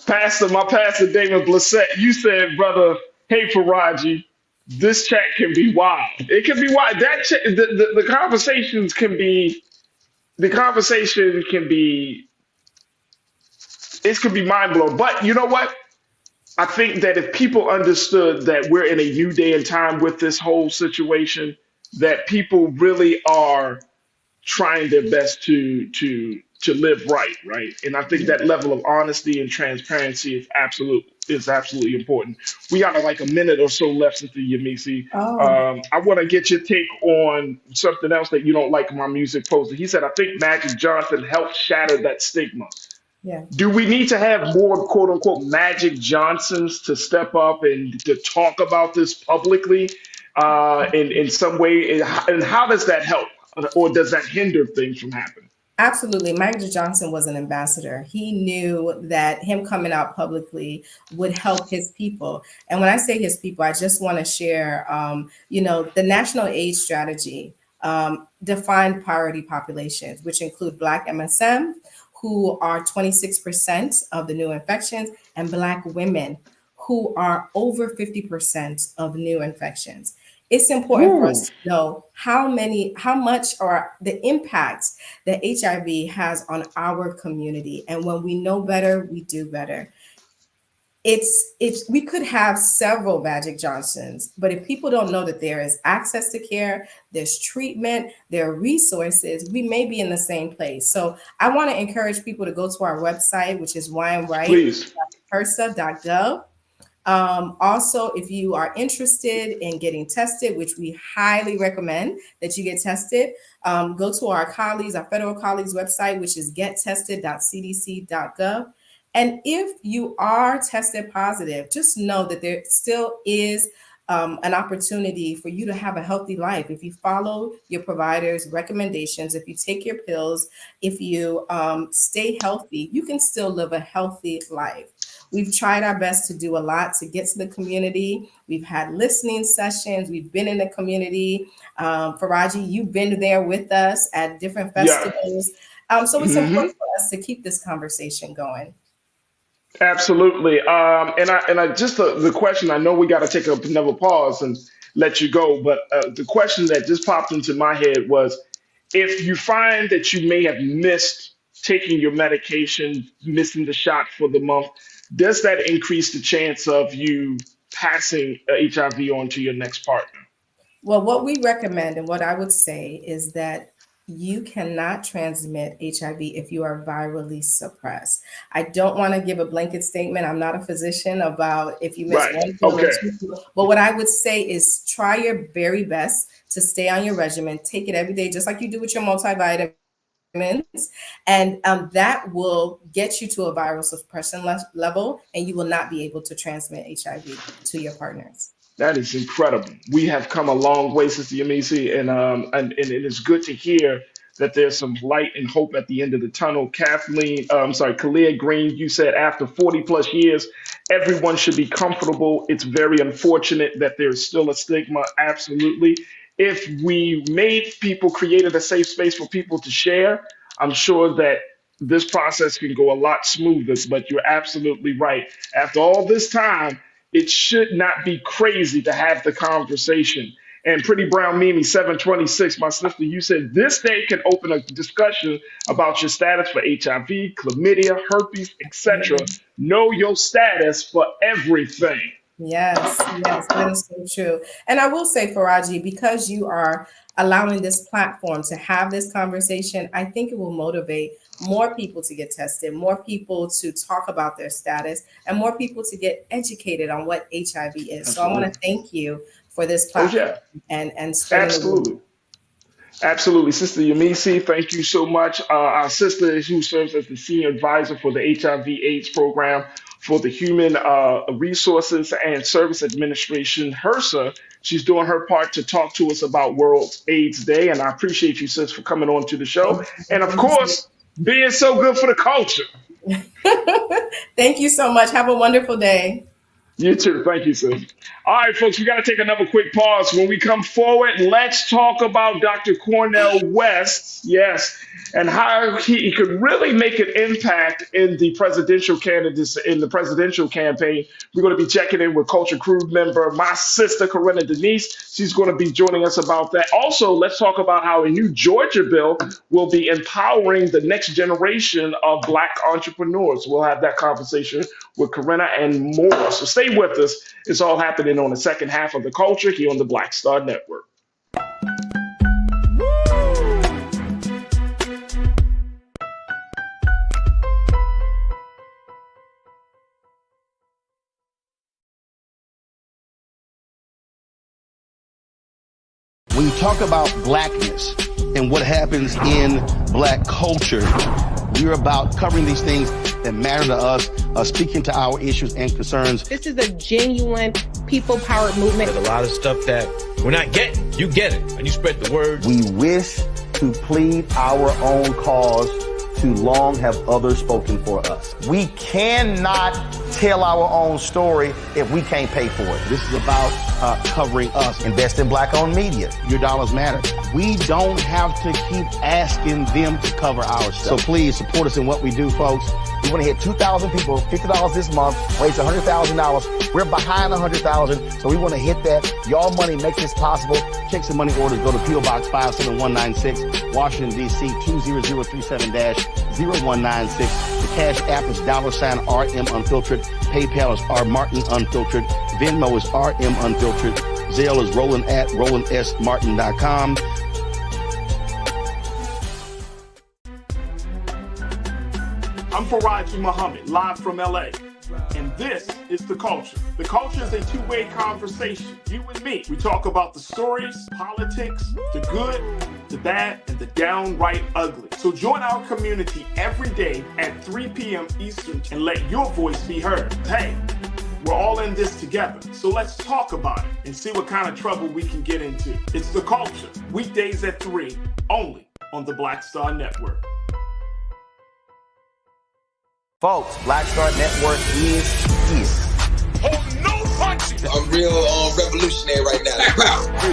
My pastor, David Blissett, you said, brother, hey, Farajii, this chat can be wild. It can be wild. The conversation can be it could be mind blowing. But you know what? I think that if people understood that we're in a new day and time with this whole situation, that people really are trying their best to live right? And I think that level of honesty and transparency is absolutely important. We got like a minute or so left, Sister Yemisi. I want to get your take on something else that you don't like my music posted. He said, I think Magic Johnson helped shatter that stigma. Yeah. Do we need to have more quote unquote Magic Johnsons to step up and to talk about this publicly in some way? And how does that help? Or does that hinder things from happening? Absolutely. Magic Johnson was an ambassador. He knew that him coming out publicly would help his people. And when I say his people, I just want to share, the National AIDS Strategy defined priority populations, which include Black MSM, who are 26% of the new infections, and Black women, who are over 50% of new infections. It's important for us to know how much or the impacts that HIV has on our community. And when we know better, we do better. We could have several Magic Johnsons, but if people don't know that there is access to care, there's treatment, there are resources, we may be in the same place. So I want to encourage people to go to our website, which is whyamright.hrsa.gov. Also, if you are interested in getting tested, which we highly recommend that you get tested, go to our federal colleagues website, which is gettested.cdc.gov. And if you are tested positive, just know that there still is an opportunity for you to have a healthy life. If you follow your provider's recommendations, if you take your pills, if you stay healthy, you can still live a healthy life. We've tried our best to do a lot to get to the community. We've had listening sessions. We've been in the community. Farajii, you've been there with us at different festivals. So it's important for us to keep this conversation going. Absolutely. And I just the question, I know we got to take another pause and let you go, but the question that just popped into my head was, if you find that you may have missed taking your medication, missing the shot for the month, does that increase the chance of you passing HIV on to your next partner? Well, what we recommend and what I would say is that you cannot transmit HIV if you are virally suppressed. I don't want to give a blanket statement. I'm not a physician about if you miss one pill or two pills. But what I would say is try your very best to stay on your regimen. Take it every day, just like you do with your multivitamin. And that will get you to a viral suppression level, and you will not be able to transmit HIV to your partners. That is incredible. We have come a long way, Sister Yemisi, and it is good to hear that there's some light and hope at the end of the tunnel. Kalia Green, you said after 40 plus years, everyone should be comfortable. It's very unfortunate that there's still a stigma. Absolutely. If we created a safe space for people to share, I'm sure that this process can go a lot smoother. But you're absolutely right. After all this time, it should not be crazy to have the conversation. And Pretty Brown Mimi 726, my sister, you said this day can open a discussion about your status for HIV, chlamydia, herpes, etc. Know your status for everything. Yes, that is so true. And I will say, Farajii, because you are allowing this platform to have this conversation, I think it will motivate more people to get tested, more people to talk about their status, and more people to get educated on what HIV is. Absolutely. So I want to thank you for this platform and spreading Absolutely. the word. Absolutely. Sister Yemisi, thank you so much. Our sister who serves as the senior advisor for the HIV/AIDS program for the Human Resources and Service Administration, HRSA. She's doing her part to talk to us about World AIDS Day. And I appreciate you, sis, for coming on to the show. And of course, being so good for the culture. Thank you so much. Have a wonderful day. You too. Thank you, sis. All right, folks, we got to take another quick pause. When we come forward, let's talk about Dr. Cornel West, yes, and how he could really make an impact in the presidential candidates in the presidential campaign. We're going to be checking in with Culture Crew member, my sister, Corinna Denise. She's going to be joining us about that. Also, let's talk about how a new Georgia bill will be empowering the next generation of Black entrepreneurs. We'll have that conversation with Corinna and more. So stay with us. It's all happening on the second half of The Culture here on the Black Star Network. When you talk about blackness and what happens in Black culture, we're about covering these things that matter to us, speaking to our issues and concerns. This is a genuine people-powered movement. There's a lot of stuff that we're not getting. You get it, and you spread the word. We wish to plead our own cause. Too long have others spoken for us. We cannot tell our own story if we can't pay for it. This is about covering us. Invest in black-owned media. Your dollars matter. We don't have to keep asking them to cover our stuff. So please support us in what we do, folks. We want to hit 2,000 people, $50 this month, raise $100,000. We're behind 100,000, so we want to hit that. Y'all money makes this possible. Checks and money orders go to P.O. Box 57196, Washington, D.C. 20037-0196. The Cash App is $RM Unfiltered. PayPal is R Martin Unfiltered. Venmo is RM Unfiltered. Zelle is Roland at RolandSMartin.com. I'm Farajii Muhammad, live from LA. And this is The Culture. The Culture is a two-way conversation. You and me. We talk about the stories, politics, the good, the bad, and the downright ugly. So join our community every day at 3 p.m. Eastern and let your voice be heard. Hey, we're all in this together. So let's talk about it and see what kind of trouble we can get into. It's The Culture, weekdays at 3, only on the Black Star Network. Folks, Black Star Network is here. Oh, no punching! I'm real revolutionary right now.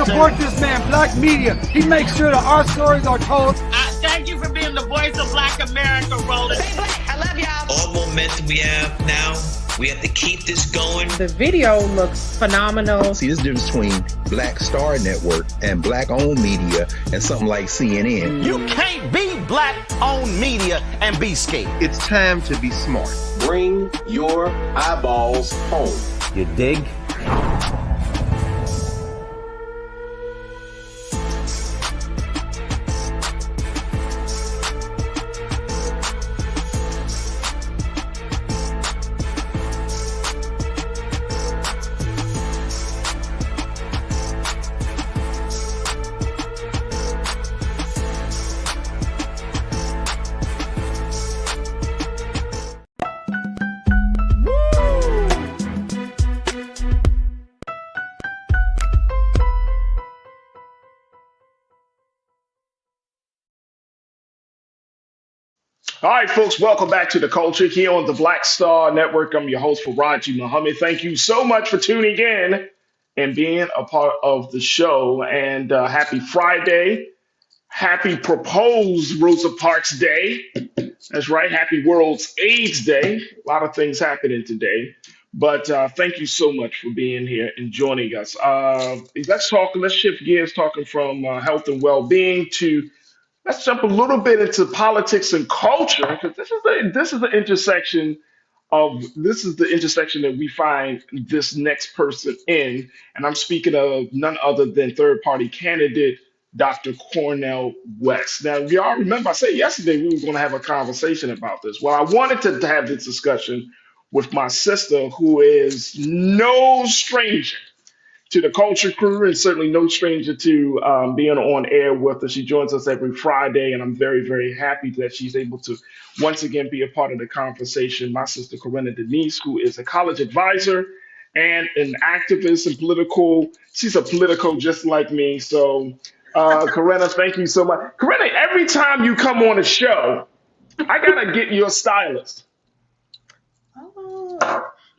Support this man, Black Media. He makes sure that our stories are told. Thank you for being the voice of Black America, Roland. Stay black. I love y'all. All momentum we have now, we have to keep this going. The video looks phenomenal. See, this difference between Black Star Network and black-owned media and something like CNN. You can't be black-owned media and be scared. It's time to be smart. Bring your eyeballs home. You dig? All right, folks, welcome back to The Culture here on the Black Star Network. I'm your host, Farajii Muhammad. Thank you so much for tuning in and being a part of the show. And happy Friday. Happy Proposed Rosa Parks Day. That's right. Happy World's AIDS Day. A lot of things happening today. But thank you so much for being here and joining us. Let's shift gears, talking from health and well-being to let's jump a little bit into politics and culture, because this is the intersection that we find this next person in, and I'm speaking of none other than third-party candidate Dr. Cornel West. Now, we all remember I said yesterday we were going to have a conversation about this. Well, I wanted to have this discussion with my sister, who is no stranger to the Culture Crew, and certainly no stranger to being on air with us. She joins us every Friday, and I'm very, very happy that she's able to once again be a part of the conversation. My sister, Corinna Denise, who is a college advisor and an activist and she's a political just like me. So, Corinna, thank you so much. Corinna, every time you come on a show, I got to get your stylist.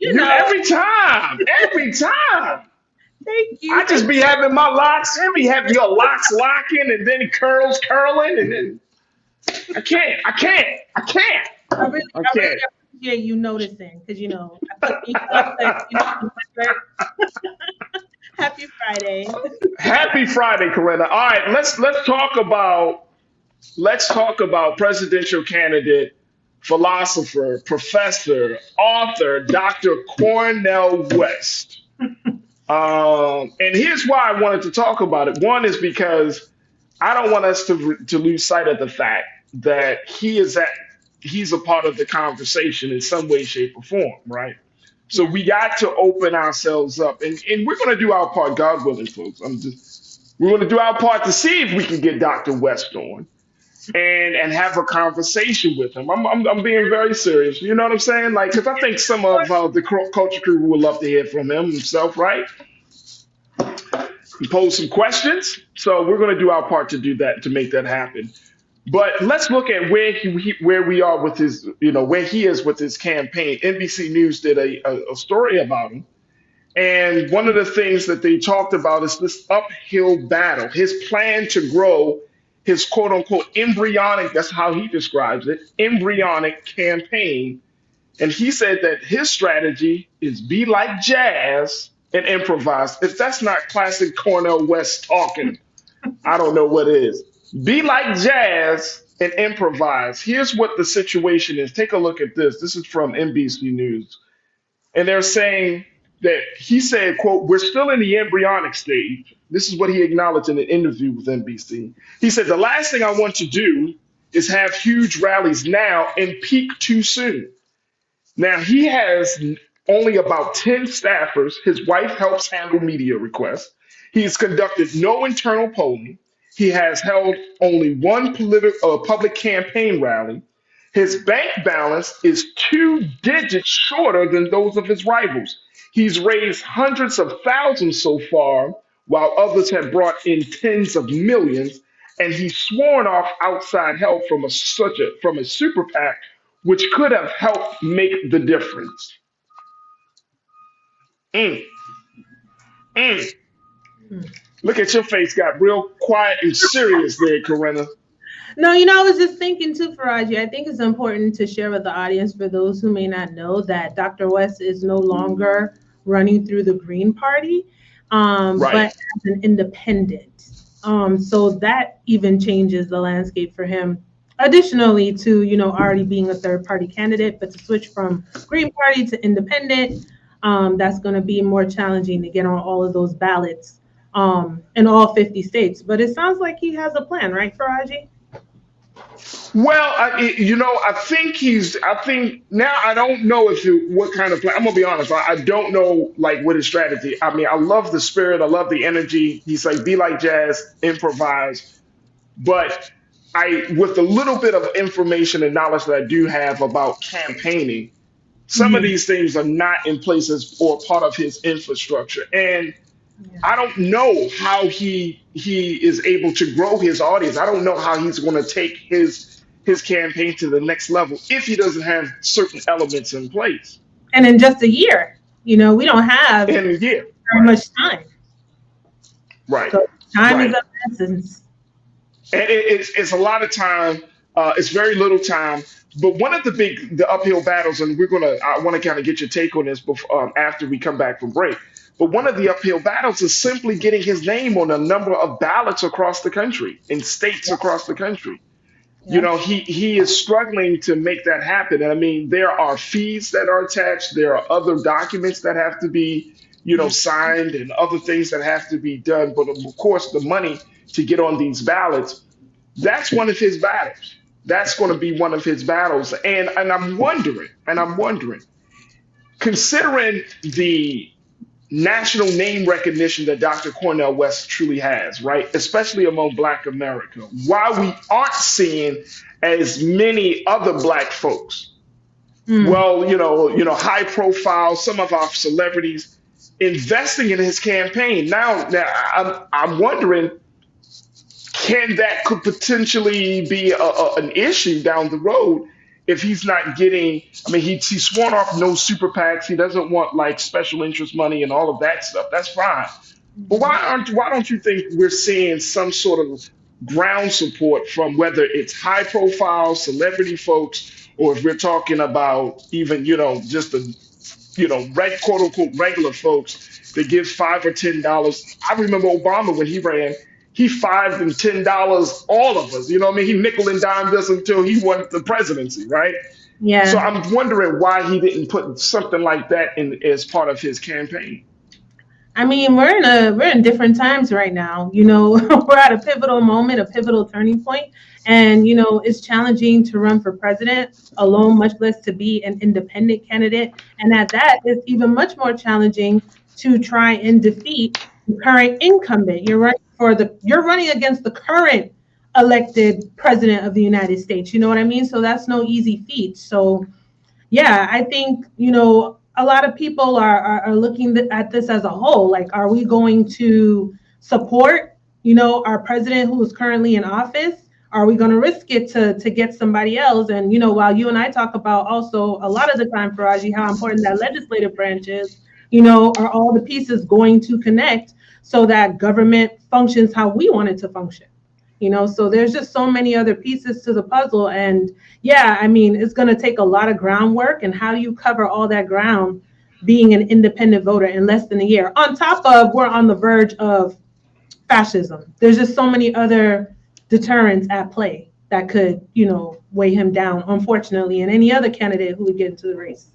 Every time. Thank you. I just be having my locks, and be having your locks locking, and then curls curling, and then I can't. I really appreciate you noticing, because Happy Friday. Happy Friday, Corinna. All right, let's talk about presidential candidate, philosopher, professor, author, Dr. Cornel West. And here's why I wanted to talk about it. One is because I don't want us to lose sight of the fact that he's a part of the conversation in some way, shape, or form, right? So we got to open ourselves up, and we're going to do our part, God willing, folks. We're going to do our part to see if we can get Dr. West on. and have a conversation with him. I'm being very serious. You know what I'm saying? Like, because I think some of the culture crew would love to hear from him himself, right? He posed some questions, so we're going to do our part to do that, to make that happen. But let's look at where we are with his, where he is with his campaign. NBC News did a story about him. And one of the things that they talked about is this uphill battle, his plan to grow his quote unquote embryonic, that's how he describes it, embryonic campaign. And he said that his strategy is be like jazz and improvise. If that's not classic Cornel West talking, I don't know what is. Be like jazz and improvise. Here's what the situation is. Take a look at this. This is from NBC News. And they're saying that he said, quote, we're still in the embryonic stage. This is what he acknowledged in an interview with NBC. He said, the last thing I want to do is have huge rallies now and peak too soon. Now, he has only about 10 staffers. His wife helps handle media requests. He's conducted no internal polling. He has held only one public campaign rally. His bank balance is 2 digits shorter than those of his rivals. He's raised hundreds of thousands so far, while others have brought in tens of millions. And he's sworn off outside help from a super PAC, which could have helped make the difference. Look at your face, got real quiet and serious there, Corinna. No, I was just thinking too, Farajii. I think it's important to share with the audience, for those who may not know, that Dr. West is no longer running through the Green Party, but as an independent. So that even changes the landscape for him. Additionally to, already being a third party candidate, but to switch from Green Party to independent, that's going to be more challenging to get on all of those ballots in all 50 states. But it sounds like he has a plan, right, Farajii? Well, I think now I don't know what kind of plan. I'm gonna be honest. I don't know what his strategy. I mean, I love the spirit. I love the energy. He's like, be like jazz, improvise. But with the little bit of information and knowledge that I do have about campaigning, some of these things are not in places or part of his infrastructure. And I don't know how he is able to grow his audience. I don't know how he's going to take his campaign to the next level if he doesn't have certain elements in place. And in just a year, we don't have very much time. Right. So time is of essence. And it's a lot of time. It's very little time. But one of the uphill battles, and I want to kind of get your take on this before, after we come back from break. But one of the uphill battles is simply getting his name on a number of ballots across the country, in states across the country. Yeah. He is struggling to make that happen. And I mean, there are fees that are attached. There are other documents that have to be, signed, and other things that have to be done. But of course, the money to get on these ballots, that's one of his battles. That's going to be one of his battles. And I'm wondering, considering the national name recognition that Dr. Cornel West truly has, right? Especially among Black America, why we aren't seeing as many other Black folks, high profile, some of our celebrities investing in his campaign. Now I'm wondering, could potentially be an issue down the road if he's not getting, he's sworn off no super PACs. He doesn't want special interest money and all of that stuff. That's fine. But why don't you think we're seeing some sort of ground support from, whether it's high profile celebrity folks, or if we're talking about even, just the, quote unquote regular folks that give $5 or $10. I remember Obama when he ran, he $5 and $10 all of us. He nickel and dimed us until he won the presidency, right? Yeah. So I'm wondering why he didn't put something like that in as part of his campaign. We're in different times right now. We're at a pivotal moment, a pivotal turning point, and it's challenging to run for president alone, much less to be an independent candidate. And at that, it's even much more challenging to try and defeat the current incumbent. You're running against the current elected president of the United States. You know what I mean? So that's no easy feat. So yeah, I think, a lot of people are looking at this as a whole. Like, are we going to support, our president who is currently in office? Are we going to risk it to get somebody else? And, while you and I talk about also a lot of the time, Farajii, how important that legislative branch is, are all the pieces going to connect so that government functions how we want it to function? So there's just so many other pieces to the puzzle. And yeah, I mean, it's going to take a lot of groundwork. And how do you cover all that ground being an independent voter in less than a year? On top of, we're on the verge of fascism. There's just so many other deterrents at play that could, weigh him down, unfortunately, and any other candidate who would get into the race.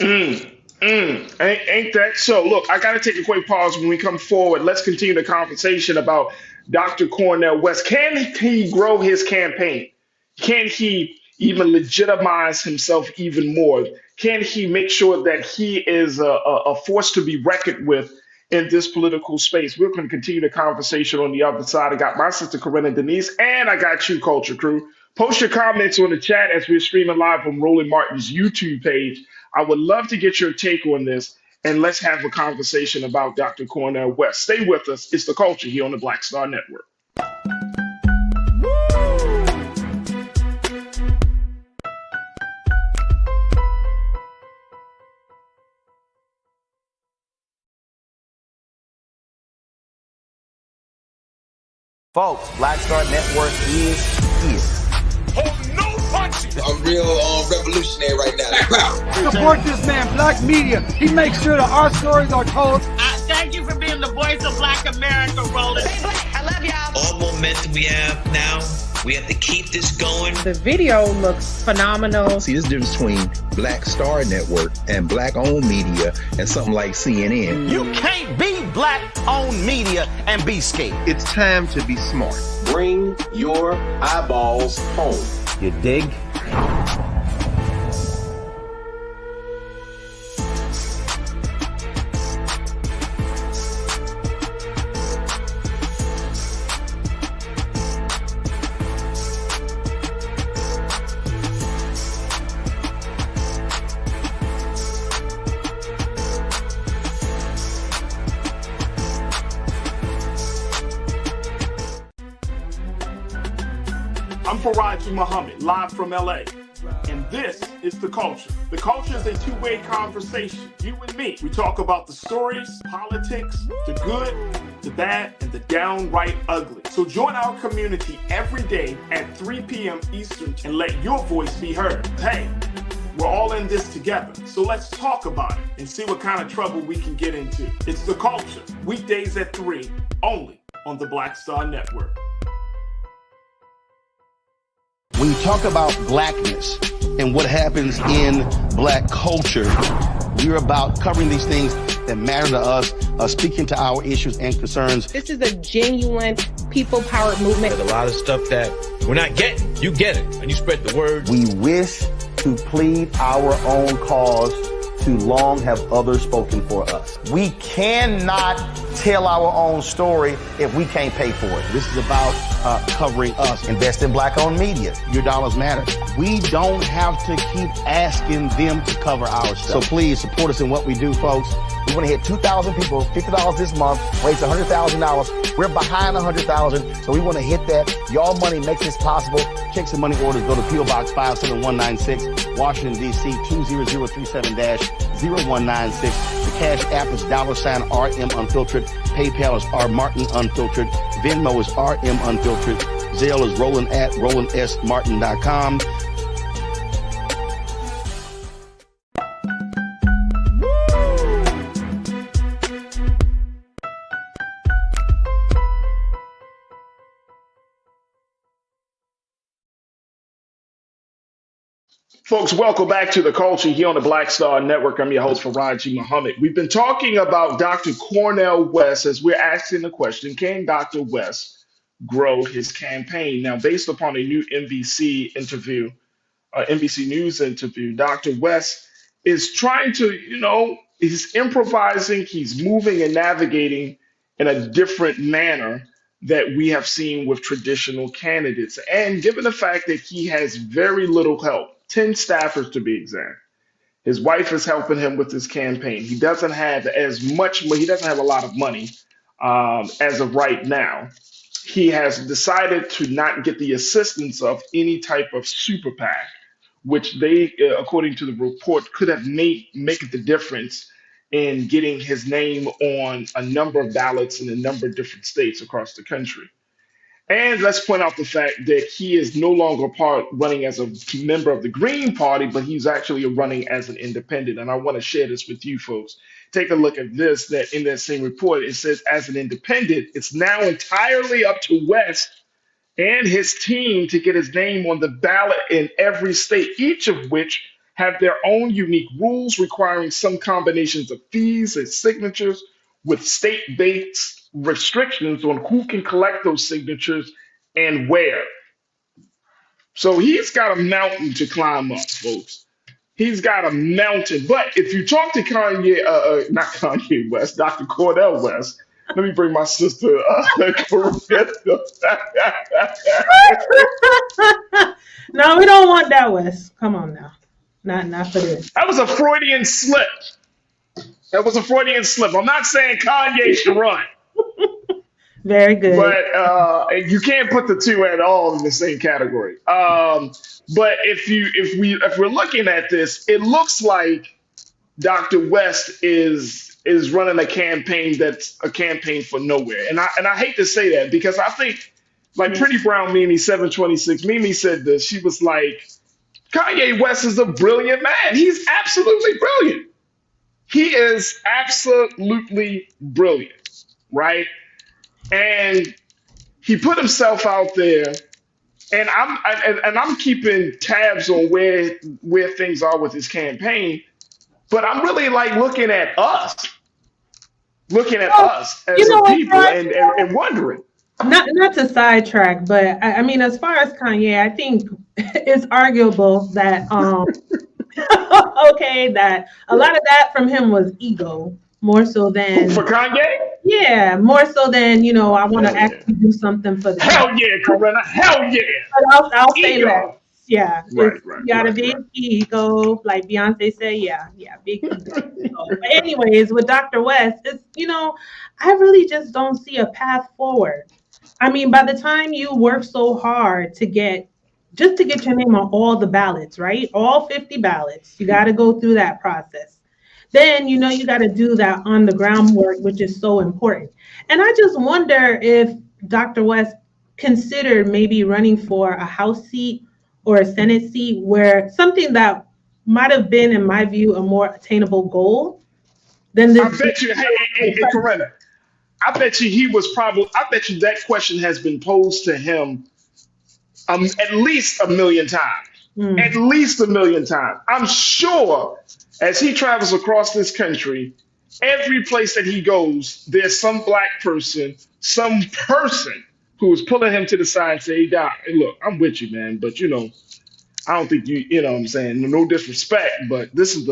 Ain't that so? Look, I got to take a quick pause when we come forward. Let's continue the conversation about Dr. Cornel West. Can he grow his campaign? Can he even legitimize himself even more? Can he make sure that he is a force to be reckoned with in this political space? We're going to continue the conversation on the other side. I got my sister Corinna Denise, and I got you, Culture Crew. Post your comments on the chat as we're streaming live on Roland Martin's YouTube page. I would love to get your take on this, and let's have a conversation about Dr. Cornel West. Stay with us. It's The Culture here on the Black Star Network. Folks, Black Star Network is here. I'm real revolutionary right now. Support this man, Black Media. He makes sure that our stories are told. Thank you for being the voice of Black America, Roland. I love y'all. All momentum we have now, we have to keep this going. The video looks phenomenal. See, this difference between Black Star Network and Black-owned media and something like CNN. You can't be Black-owned media and be scared. It's time to be smart. Bring your eyeballs home. You dig? I'm Farajii Muhammad, live from LA. And this is The Culture. The Culture is a two-way conversation. You and me. We talk about the stories, politics, the good, the bad, and the downright ugly. So join our community every day at 3 p.m. Eastern and let your voice be heard. Hey, we're all in this together. So let's talk about it and see what kind of trouble we can get into. It's The Culture, weekdays at 3, only on the Black Star Network. When you talk about blackness and what happens in Black culture, we're about covering these things that matter to us, speaking to our issues and concerns. This is a genuine people-powered movement. There's a lot of stuff that we're not getting. You get it, and you spread the word. We wish to plead our own cause. Too long have others spoken for us. We cannot tell our own story if we can't pay for it. This is about covering us. Invest in Black-owned media. Your dollars matter. We don't have to keep asking them to cover our stuff. So please support us in what we do, folks. We want to hit 2,000 people, $50 this month, raise $100,000. We're behind 100,000, so we want to hit that. Y'all money makes this possible. Checks and money orders go to P.O. Box 57196, Washington, D.C. 20037-0196. The Cash App is $RM Unfiltered. PayPal is R Martin Unfiltered. Venmo is RM Unfiltered. Zelle is Roland at RolandSMartin.com. Folks, welcome back to The Culture here on the Black Star Network. I'm your host, Farajii Muhammad. We've been talking about Dr. Cornel West as we're asking the question, can Dr. West grow his campaign? Now, based upon a new NBC News interview, Dr. West is trying to, he's improvising, he's moving and navigating in a different manner that we have seen with traditional candidates. And given the fact that he has very little help, 10 staffers to be exact, his wife is helping him with his campaign. He doesn't have as much money, he doesn't have a lot of money as of right now. He has decided to not get the assistance of any type of super PAC, which they, according to the report, could have make the difference in getting his name on a number of ballots in a number of different states across the country. And let's point out the fact that he is no longer running as a member of the Green Party, but he's actually running as an independent. And I want to share this with you folks. Take a look at this, that in that same report, it says as an independent, it's now entirely up to West and his team to get his name on the ballot in every state, each of which have their own unique rules requiring some combinations of fees and signatures with state-based restrictions on who can collect those signatures and where. So he's got a mountain to climb up, folks. He's got a mountain. But if you talk to not Kanye West, Dr. Cornel West, let me bring my sister, Corinne. No, we don't want that, West. Come on now. Not for this. That was a Freudian slip. I'm not saying Kanye should run. Very good. But you can't put the two at all in the same category. But if we're looking at this, it looks like Dr. West is running a campaign that's a campaign for nowhere. And I hate to say that because I think like Pretty Brown Mimi 726, Mimi said this. She was like, Kanye West is a brilliant man. He's absolutely brilliant. He is absolutely brilliant, right? And he put himself out there, and I'm keeping tabs on where things are with his campaign. But I'm really like looking at us as a people and wondering. Not to sidetrack, but I mean, as far as Kanye, I think it's arguable that okay, that a lot of that from him was ego, more so than for Kanye. Yeah, more so than I want to actually do something for the hell yeah, Corinna, hell yeah. But I'll say that. Yeah, right, you got a big ego, like Beyonce said. Yeah, big ego. But anyways, with Dr. West, it's I really just don't see a path forward. I mean, by the time you work so hard to get your name on all the ballots, right? All 50 ballots, you got to go through that process. Then you got to do that on the ground work, which is so important. And I just wonder if Dr. West considered maybe running for a House seat or a Senate seat, where something that might have been, in my view, a more attainable goal than this. I bet you, hey, Corinna, I bet you that question has been posed to him at least 1 million times. At least 1 million times. I'm sure as he travels across this country, every place that he goes, there's some black person, some person who is pulling him to the side and say, hey, Doc, hey, look, I'm with you, man, but I don't think you know what I'm saying, no disrespect, but this is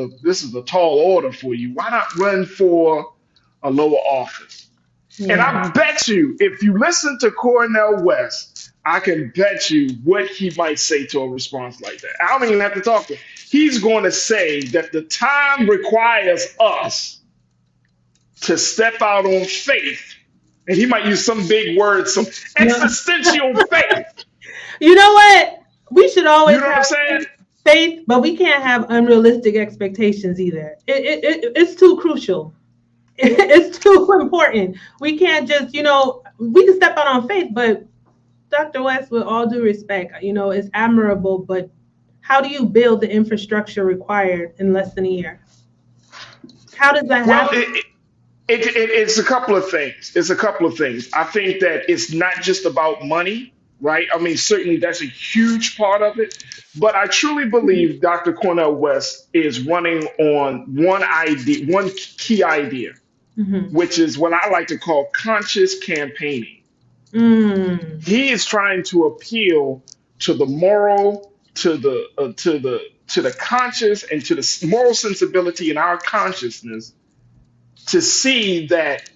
a tall order for you. Why not run for a lower office? Yeah. And I bet you, if you listen to Cornel West, I can bet you what he might say to a response like that. I don't even have to talk to him. He's going to say that the time requires us to step out on faith. And he might use some big words, some existential faith. You know what? We should always have faith, but we can't have unrealistic expectations either. It's too crucial. It's too important. We can't just, we can step out on faith, but Dr. West, with all due respect, is admirable, but how do you build the infrastructure required in less than a year? How does that happen? It's a couple of things. I think that it's not just about money, right? I mean, certainly that's a huge part of it. But I truly believe Dr. Cornel West is running on one key idea, which is what I like to call conscious campaigning. He is trying to appeal to the moral, to the conscious, and to the moral sensibility in our consciousness to see that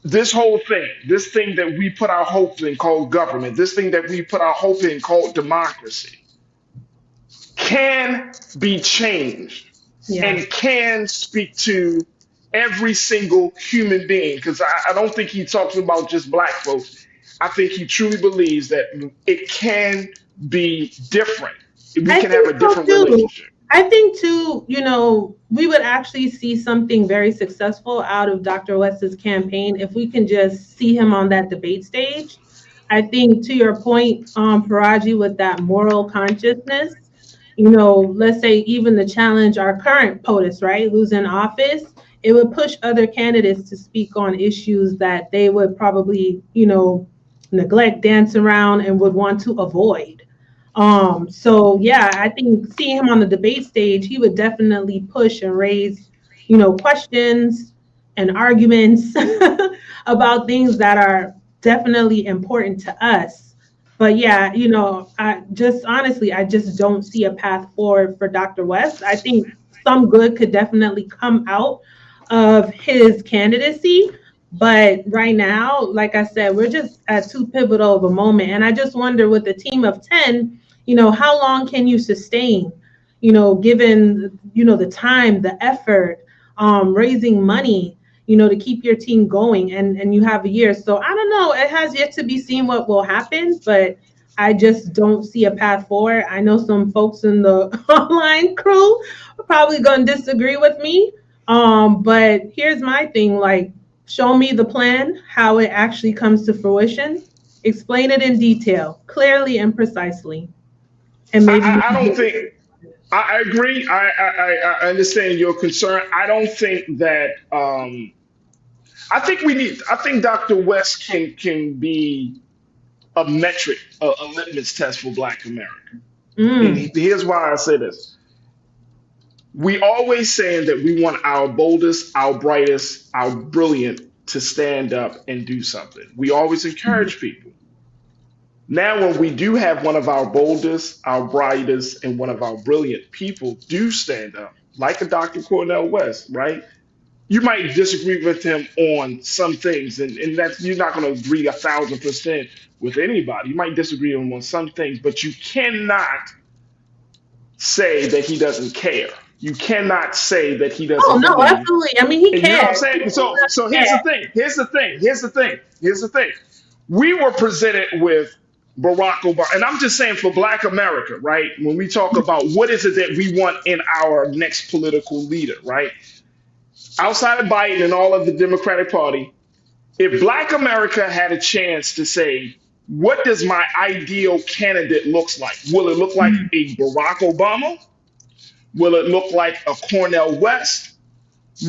this whole thing, this thing that we put our hope in called government, this thing that we put our hope in called democracy, can be changed and can speak to every single human being. Because I don't think he talks about just black folks. I think he truly believes that it can be different. We can have a different relationship. I think too, we would actually see something very successful out of Dr. West's campaign if we can just see him on that debate stage. I think to your point, Farajii, with that moral consciousness, let's say even to challenge our current POTUS, right, losing office, it would push other candidates to speak on issues that they would probably, neglect, dance around, and would want to avoid. So yeah, I think seeing him on the debate stage, he would definitely push and raise, questions and arguments about things that are definitely important to us. But yeah, I just don't see a path forward for Dr. West. I think some good could definitely come out of his candidacy. But right now, like I said, we're just at too pivotal of a moment. And I just wonder, with a team of 10, how long can you sustain, given, the time, the effort, raising money, to keep your team going, and you have a year. So I don't know. It has yet to be seen what will happen, but I just don't see a path forward. I know some folks in the online crew are probably going to disagree with me. But here's my thing, like, show me the plan, how it actually comes to fruition. Explain it in detail, clearly and precisely. And maybe I don't think, I agree. I understand your concern. I don't think that, I think Dr. West can be a metric, a litmus test for Black America. And here's why I say this. We always saying that we want our boldest, our brightest, our brilliant to stand up and do something. We always encourage people. Now, when we do have one of our boldest, our brightest, and one of our brilliant people do stand up, like a Dr. Cornel West, right? You might disagree with him on some things, and that's, you're not going to agree 1,000% with anybody. You might disagree with him on some things, but you cannot say that he doesn't care. You cannot say that he doesn't. Oh no, believe. Absolutely. I mean, he cares. You know what I'm saying? So here's the thing. We were presented with Barack Obama, and I'm just saying for Black America, right? When we talk about what is it that we want in our next political leader, right? Outside of Biden and all of the Democratic Party, if Black America had a chance to say, what does my ideal candidate looks like? Will it look like a Barack Obama? Will it look like a Cornel West?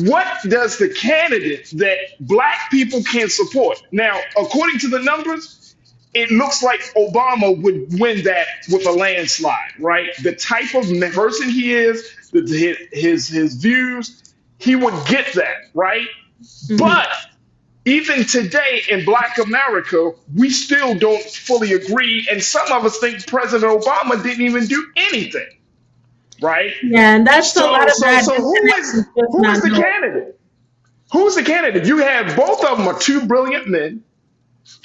What does the candidate that Black people can support? Now, according to the numbers, it looks like Obama would win that with a landslide, right? The type of person he is, his views, he would get that, right? But even today in Black America, we still don't fully agree. And some of us think President Obama didn't even do anything. Right? Yeah, and that's a lot of that. So who is the candidate? Who's the candidate? You have both of them are two brilliant men.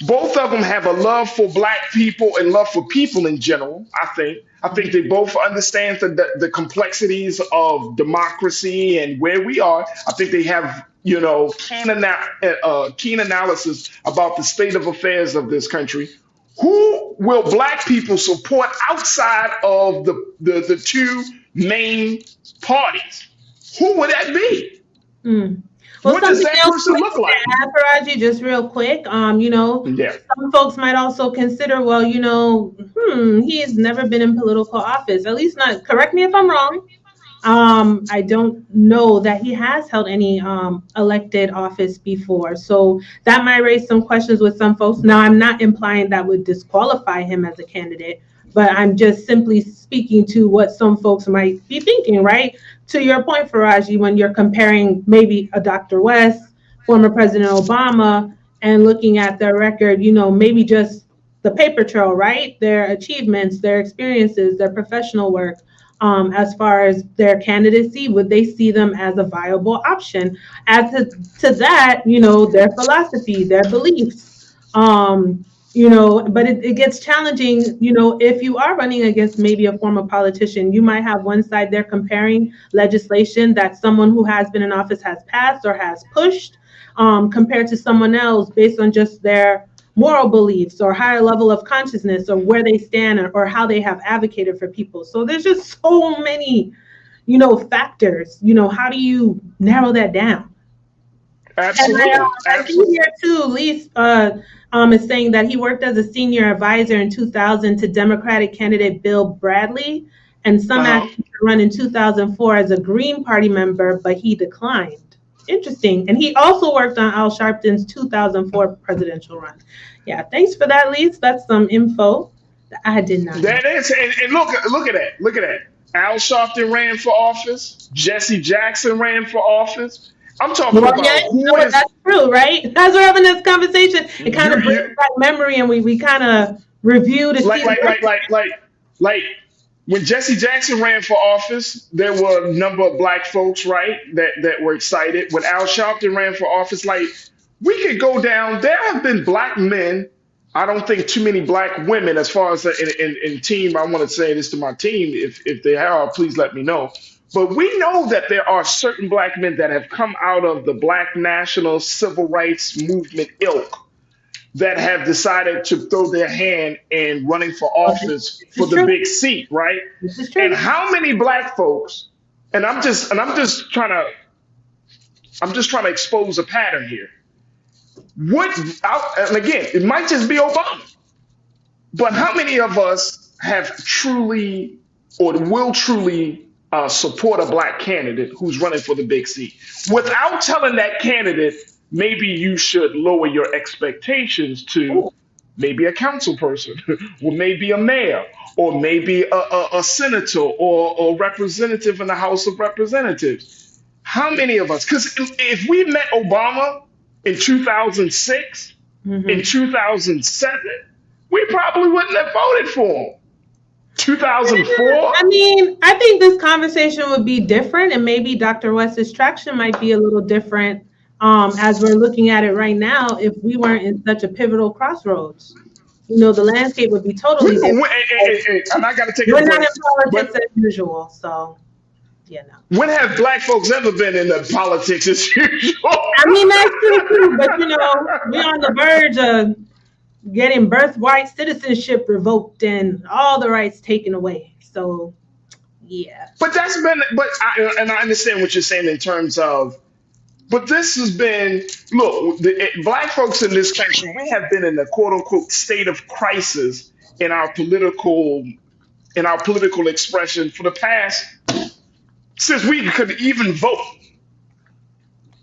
Both of them have a love for Black people and love for people in general. I think they both understand the complexities of democracy and where we are. I think they have, keen analysis about the state of affairs of this country. Who will Black people support outside of the two main parties? Who would that be? Well, what does that person look like? Farajii, just real quick, some folks might also consider, well, he's never been in political office, at least not, correct me if I'm wrong. I don't know that he has held any elected office before. So that might raise some questions with some folks. Now, I'm not implying that would disqualify him as a candidate, but I'm just simply speaking to what some folks might be thinking, right? To your point, Farajii, when you're comparing maybe a Dr. West, former President Obama, and looking at their record, maybe just the paper trail, right? Their achievements, their experiences, their professional work, as far as their candidacy, would they see them as a viable option? As to that, their philosophy, their beliefs, but it gets challenging, if you are running against maybe a former politician, you might have one side there comparing legislation that someone who has been in office has passed or has pushed, compared to someone else based on just their moral beliefs or higher level of consciousness or where they stand or how they have advocated for people. So there's just so many, factors. How do you narrow that down? Absolutely. And I see here too, Lise is saying that he worked as a senior advisor in 2000 to Democratic candidate Bill Bradley, and some asked him to run in 2004 as a Green Party member, but he declined. Interesting. And he also worked on Al Sharpton's 2004 presidential run. Yeah, thanks for that, Lise. That's some info that I did not know. That is, and look at that. Look at that. Al Sharpton ran for office. Jesse Jackson ran for office. I'm talking about that's true, right? As we're having this conversation, it kind of brings back memory, and we kind of review to see like when Jesse Jackson ran for office, there were a number of black folks, right, that were excited. When Al Sharpton ran for office, we could go down. There have been black men. I don't think too many black women. As far as in team, I want to say this to my team. If they are, please let me know. But we know that there are certain black men that have come out of the black national civil rights movement ilk that have decided to throw their hand in running for office for the big seat, right? This is true. And how many black folks? And I'm just trying to expose a pattern here. And again, it might just be Obama, but how many of us have truly or will truly support a black candidate who's running for the big seat without telling that candidate, maybe you should lower your expectations to maybe a council person or maybe a mayor or maybe a senator or representative in the House of Representatives? How many of us? Because if we met Obama in 2006, in 2007, we probably wouldn't have voted for him. 2004? I mean, I think this conversation would be different, and maybe Dr. West's traction might be a little different as we're looking at it right now if we weren't in such a pivotal crossroads. The landscape would be totally different. And I got to take a break. We're break. not in politics as usual, so no. When have black folks ever been in the politics as usual? I mean, that's true too, but we're on the verge of getting birthright citizenship revoked and all the rights taken away. So, yeah. But I understand what you're saying in terms of, but this has been, look, black folks in this country, we have been in a quote unquote state of crisis in our political expression for the past, since we could even vote.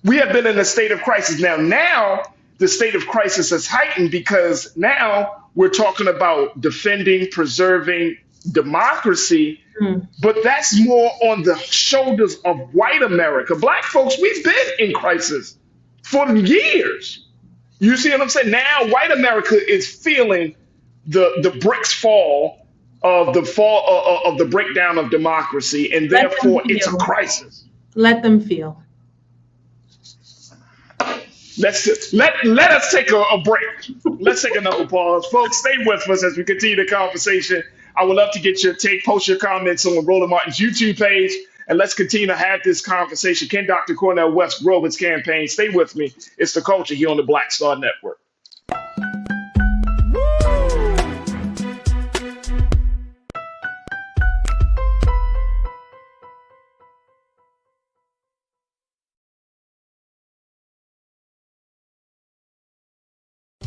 We have been in a state of crisis. Now the state of crisis has heightened because now we're talking about defending, preserving democracy, but that's more on the shoulders of white America. Black folks, we've been in crisis for years. You see what I'm saying? Now white America is feeling the bricks fall of the breakdown of democracy, and therefore it's a crisis. Let them feel. Let us take a break. Let's take another pause. Folks, stay with us as we continue the conversation. I would love to get your take, post your comments on Roland Martin's YouTube page, and let's continue to have this conversation. Can Dr. Cornel West grow his campaign? Stay with me. It's The Culture here on the Black Star Network.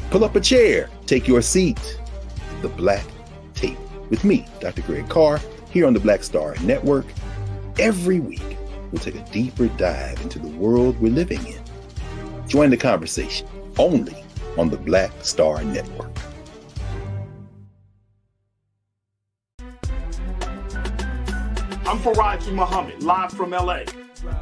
Pull up a chair, take your seat. The Black Tape with me, Dr. Greg Carr, here on the Black Star Network. Every week, we'll take a deeper dive into the world we're living in. Join the conversation only on the Black Star Network. I'm Farajii Muhammad, live from LA.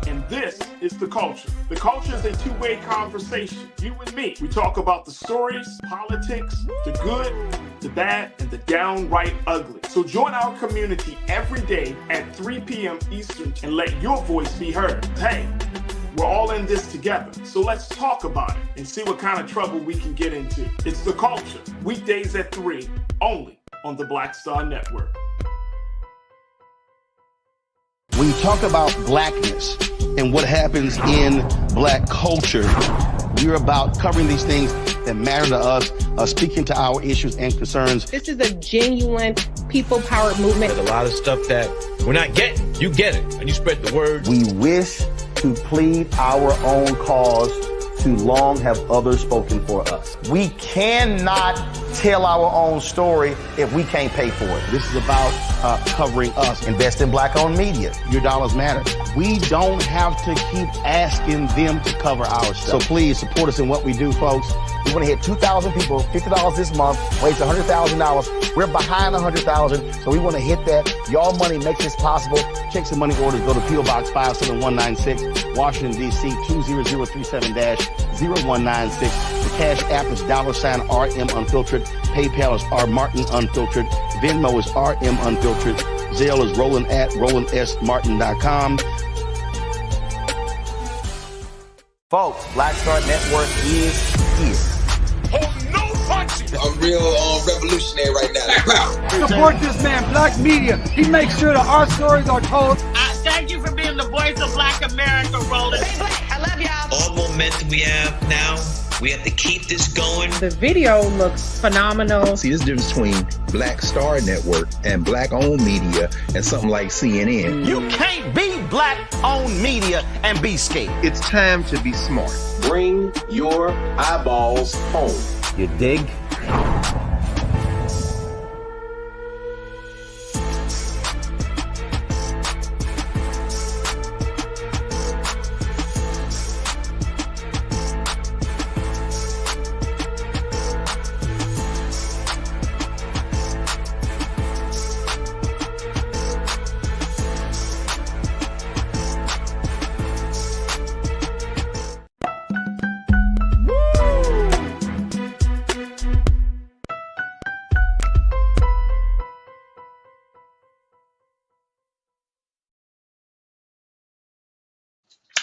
And this is The Culture. The Culture is a two-way conversation. You and me. We talk about the stories, politics, the good, the bad, and the downright ugly. So join our community every day at 3 p.m. Eastern and let your voice be heard. Hey, we're all in this together, so let's talk about it and see what kind of trouble we can get into. It's The Culture, weekdays at 3, only on the Black Star Network. When you talk about blackness and what happens in black culture, we're about covering these things that matter to us, speaking to our issues and concerns. This is a genuine people-powered movement. There's a lot of stuff that we're not getting. You get it, and you spread the word. We wish to plead our own cause. Too long have others spoken for us. We cannot tell our own story if we can't pay for it. This is about covering us. Invest in black-owned media. Your dollars matter. We don't have to keep asking them to cover our stuff. So please support us in what we do, folks. We want to hit 2,000 people, $50 this month, raise $100,000. We're behind $100,000, so we want to hit that. Y'all money makes this possible. Check some money orders. Go to P.O. Box 57196, Washington, D.C. 20037-0196. The Cash App is $RM Unfiltered. PayPal is R Martin Unfiltered. Venmo is RM Unfiltered. Zelle is Roland at RolandSMartin.com. Folks, Black Star Network is here. I'm real revolutionary right now. Support this man, Black Media. He makes sure that our stories are told. Thank you for being the voice of Black America, Roland. Stay black. I love y'all. All momentum we have now, we have to keep this going. The video looks phenomenal. See, this difference between Black Star Network and black-owned media and something like CNN. You can't be black-owned media and be scared. It's time to be smart. Bring your eyeballs home. You dig?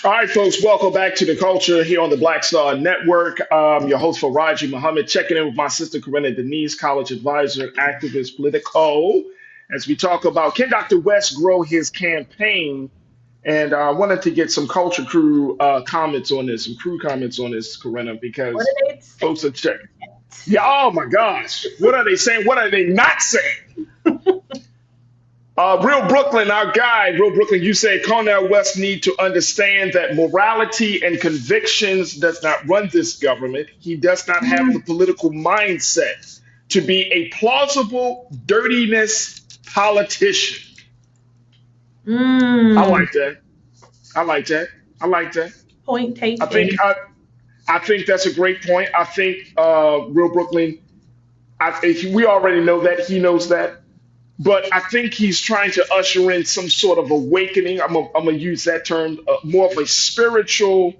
All right, folks, welcome back to The Culture here on the Black Star Network. Your host, Farajii Muhammad, checking in with my sister, Corinna Denise, college advisor, activist, Politico, as we talk about, can Dr. West grow his campaign? And I wanted to get some Culture Crew comments on this, some crew comments on this, Corinna, because folks are checking. Yeah, oh my gosh. What are they saying? What are they not saying? Real Brooklyn, our guy, Real Brooklyn, you say Cornel West need to understand that morality and convictions does not run this government. He does not have the political mindset to be a plausible dirtiness politician. I like that. I like that. I like that. Point taken. I think that's a great point. I think Real Brooklyn, we already know that. He knows that. But I think he's trying to usher in some sort of awakening. I'm going to use that term, more of a spiritual,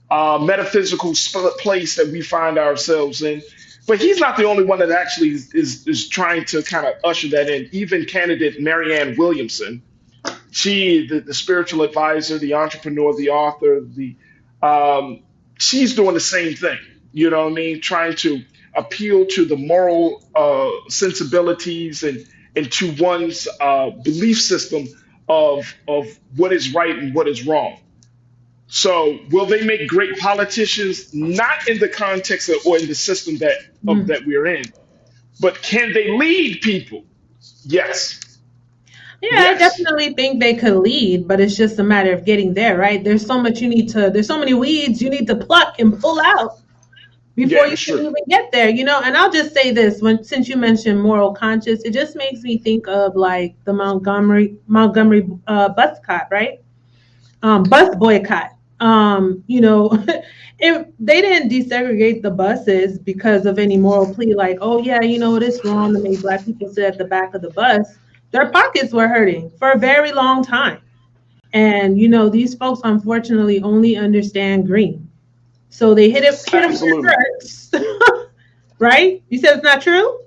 metaphysical place that we find ourselves in. But he's not the only one that actually is trying to kind of usher that in. Even candidate Marianne Williamson, she, the spiritual advisor, the entrepreneur, the author, she's doing the same thing. You know what I mean? Trying to appeal to the moral sensibilities and to one's belief system of what is right and what is wrong. So will they make great politicians? Not in the context or in the system that we're in, but can they lead people? Yes. Yeah, yes. I definitely think they could lead, but it's just a matter of getting there, right? There's so many weeds you need to pluck and pull out before you can even get there, and I'll just say this, since you mentioned moral conscience, it just makes me think of like the Montgomery bus boycott, right? Bus boycott. If they didn't desegregate the buses because of any moral plea, like, oh yeah, it's wrong to make Black people sit at the back of the bus, their pockets were hurting for a very long time. And these folks unfortunately only understand green. So they hit him first, right? You said it's not true?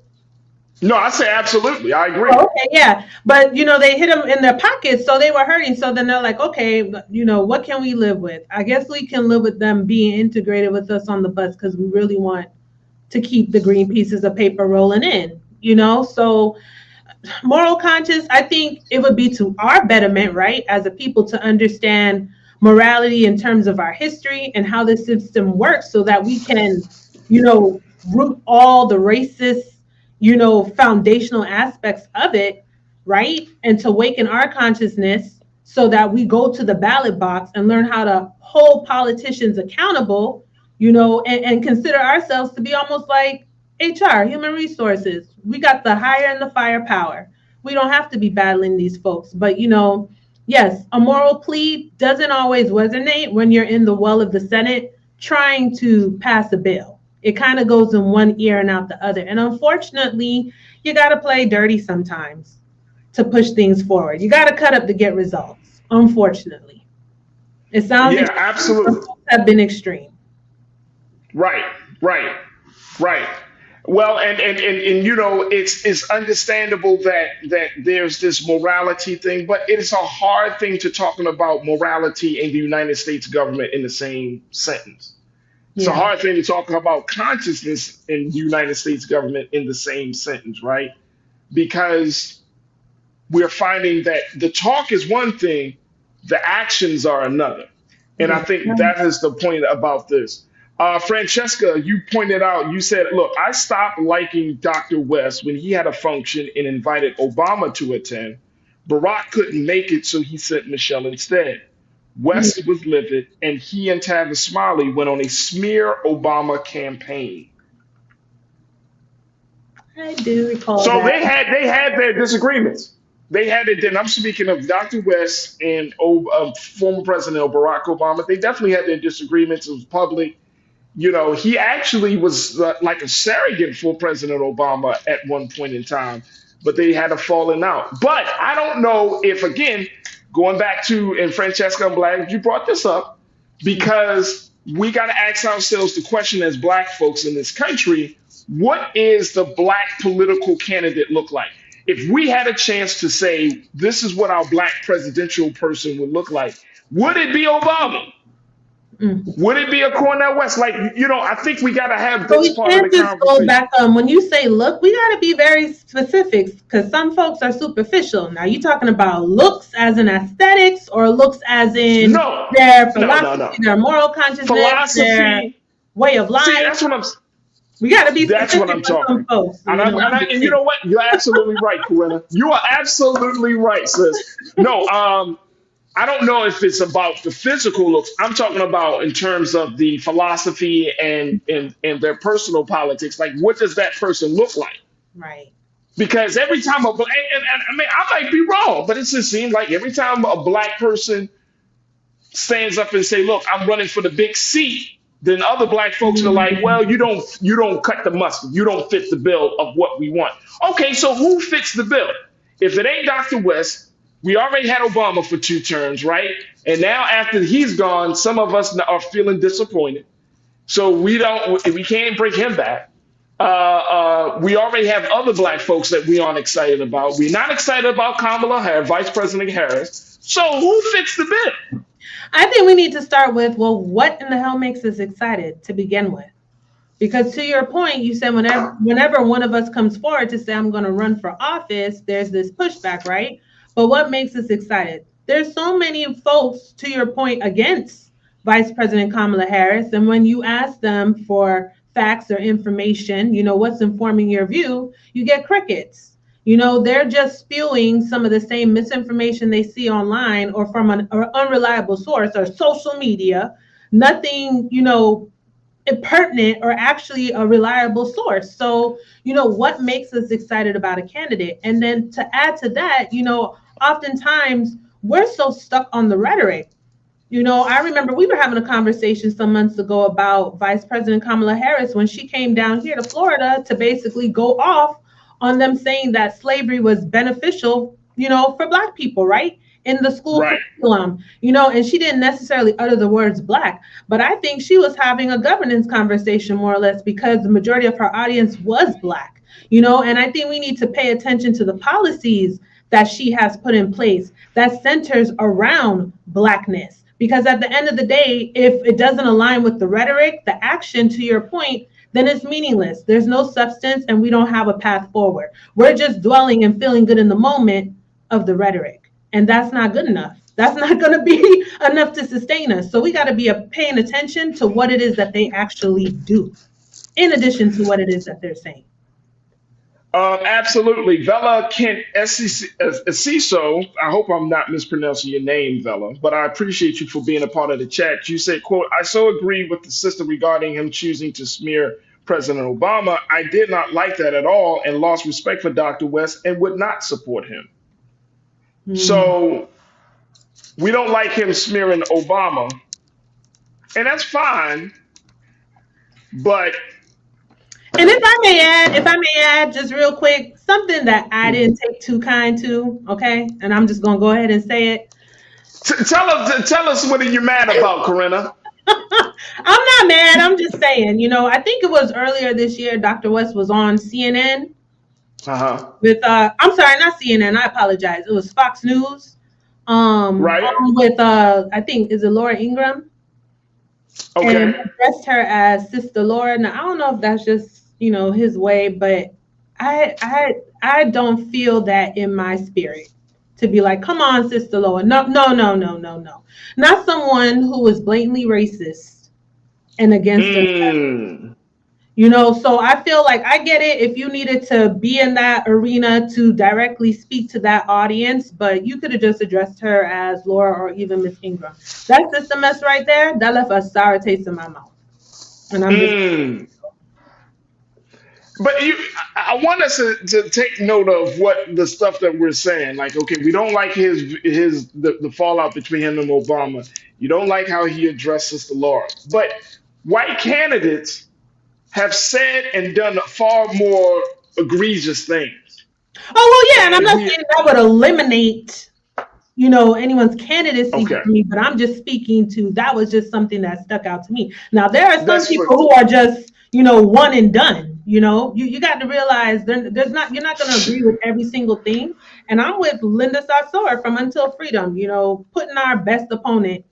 No, I say absolutely. I agree. Oh, okay, yeah. But, they hit them in their pockets, so they were hurting. So then they're like, okay, what can we live with? I guess we can live with them being integrated with us on the bus because we really want to keep the green pieces of paper rolling in, So moral conscience, I think it would be to our betterment, right, as a people to understand morality in terms of our history and how the system works so that we can, root all the racist, foundational aspects of it, right? And to awaken our consciousness so that we go to the ballot box and learn how to hold politicians accountable, and consider ourselves to be almost like HR, human resources. We got the hire and the firepower. We don't have to be battling these folks. But, yes, a moral plea doesn't always resonate when you're in the well of the Senate trying to pass a bill. It kind of goes in one ear and out the other. And unfortunately, you got to play dirty sometimes to push things forward. You got to cut up to get results, unfortunately. It sounds like absolutely have been extreme. Right. Well, and it's understandable that there's this morality thing, but it's a hard thing to talking about morality in the United States government in the same sentence. It's a hard thing to talk about consciousness in the United States government in the same sentence, right? Because we're finding that the talk is one thing, the actions are another. And I think that is the point about this. Francesca, you pointed out, you said, look, I stopped liking Dr. West when he had a function and invited Obama to attend. Barack couldn't make it, so he sent Michelle instead. West was livid, and he and Tavis Smiley went on a smear Obama campaign. I do recall so that. they had their disagreements. They had it then. I'm speaking of Dr. West and former President Barack Obama. They definitely had their disagreements. It was public. He actually was like a surrogate for President Obama at one point in time, but they had a falling out. But I don't know if, again, going back to, and Francesca, I'm glad you brought this up, because we got to ask ourselves the question as Black folks in this country, what is the Black political candidate look like? If we had a chance to say, this is what our Black presidential person would look like, would it be Obama? Would it be a Cornel West? I think we got to have this part of the conversation. Go back when you say look, we got to be very specific because some folks are superficial. Now, you talking about looks as in aesthetics or looks as in their philosophy, their moral consciousness, their way of life? See, that's what I'm. We got to be specific. That's what I'm talking. Folks, and you know what? You're absolutely right, Corinna. You are absolutely right, sis. No, I don't know if it's about the physical looks. I'm talking about in terms of the philosophy and their personal politics. Like, what does that person look like? Right. Because every time I mean, I might be wrong, but it just seems like every time a Black person stands up and say, "Look, I'm running for the big seat," then other Black folks are like, "Well, you don't cut the mustard. You don't fit the bill of what we want." Okay, so who fits the bill? If it ain't Dr. West. We already had Obama for 2 terms, right? And now after he's gone, some of us are feeling disappointed. So we can't bring him back. We already have other Black folks that we aren't excited about. We're not excited about Kamala Harris, Vice President Harris. So who fits the bill? I think we need to start with, well, what in the hell makes us excited to begin with? Because to your point, you said whenever one of us comes forward to say, I'm going to run for office, there's this pushback, right? But what makes us excited? There's so many folks, to your point, against Vice President Kamala Harris. And when you ask them for facts or information, what's informing your view, you get crickets. They're just spewing some of the same misinformation they see online or from an unreliable source or social media. Nothing, pertinent or actually a reliable source. So, what makes us excited about a candidate? And then to add to that, oftentimes we're so stuck on the rhetoric. I remember we were having a conversation some months ago about Vice President Kamala Harris when she came down here to Florida to basically go off on them saying that slavery was beneficial, for Black people, right? in the school Right. curriculum, and she didn't necessarily utter the words Black, but I think she was having a governance conversation more or less because the majority of her audience was Black, and I think we need to pay attention to the policies that she has put in place that centers around Blackness. Because at the end of the day, if it doesn't align with the rhetoric, the action, to your point, then it's meaningless. There's no substance and we don't have a path forward. We're just dwelling and feeling good in the moment of the rhetoric. And that's not good enough. That's not going to be enough to sustain us. So we got to be paying attention to what it is that they actually do, in addition to what it is that they're saying. Absolutely. Vela Kent Esiso, I hope I'm not mispronouncing your name, Vela, but I appreciate you for being a part of the chat. You said, quote, I so agree with the sister regarding him choosing to smear President Obama. I did not like that at all and lost respect for Dr. West and would not support him. So we don't like him smearing Obama, and that's fine, but and if I may add just real quick, something that I didn't take too kind to, okay? And I'm just gonna go ahead and say it. Tell us what are you mad about, Corinna? I'm not mad. I'm just saying, I think it was earlier this year, Dr. West was on CNN with I'm sorry, not CNN, I apologize. It was Fox News. Right. With I think, is it Laura Ingraham? Okay. And addressed her as Sister Laura. Now I don't know if that's just his way, but I don't feel that in my spirit to be like, come on, Sister Laura. No. Not someone who is blatantly racist and against them. So I feel like I get it if you needed to be in that arena to directly speak to that audience, but you could have just addressed her as Laura or even Miss Ingram. That's just a mess right there. That left a sour taste in my mouth. And I'm just But I want us to take note of what the stuff that we're saying. Like, okay, we don't like the fallout between him and Obama. You don't like how he addressed Sister Laura. But white candidates have said and done far more egregious things. Oh, well, yeah, and I'm not saying that would eliminate, anyone's candidacy for me, but I'm just speaking to that was just something that stuck out to me. Now, there are some people who are just, one and done. You got to realize you're not going to agree with every single thing. And I'm with Linda Sarsour from Until Freedom, putting our best opponent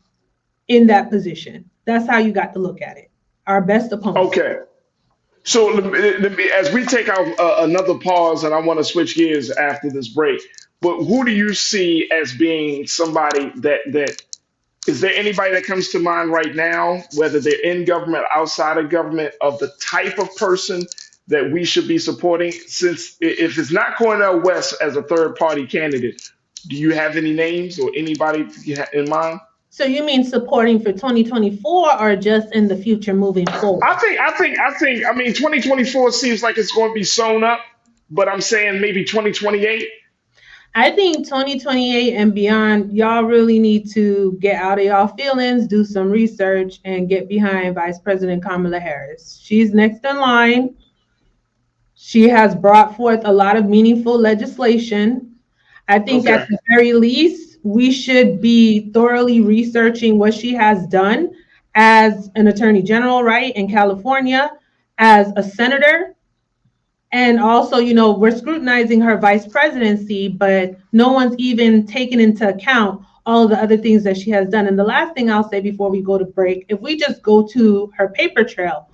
in that position. That's how you got to look at it. Our best opponent. Okay. So as we take out another pause, and I want to switch gears after this break, but who do you see as being somebody that is there anybody that comes to mind right now, whether they're in government, outside of government, of the type of person that we should be supporting? Since if it's not Cornel West as a third party candidate, do you have any names or anybody in mind? So you mean supporting for 2024 or just in the future moving forward? I mean, 2024 seems like it's going to be sewn up, but I'm saying maybe 2028. I think 2028 and beyond, y'all really need to get out of y'all feelings, do some research, and get behind Vice President Kamala Harris. She's next in line. She has brought forth a lot of meaningful legislation. I think at the very least, we should be thoroughly researching what she has done as an attorney general, right, in California, as a senator. And also, we're scrutinizing her vice presidency, but no one's even taken into account all of the other things that she has done. And the last thing I'll say before we go to break, if we just go to her paper trail,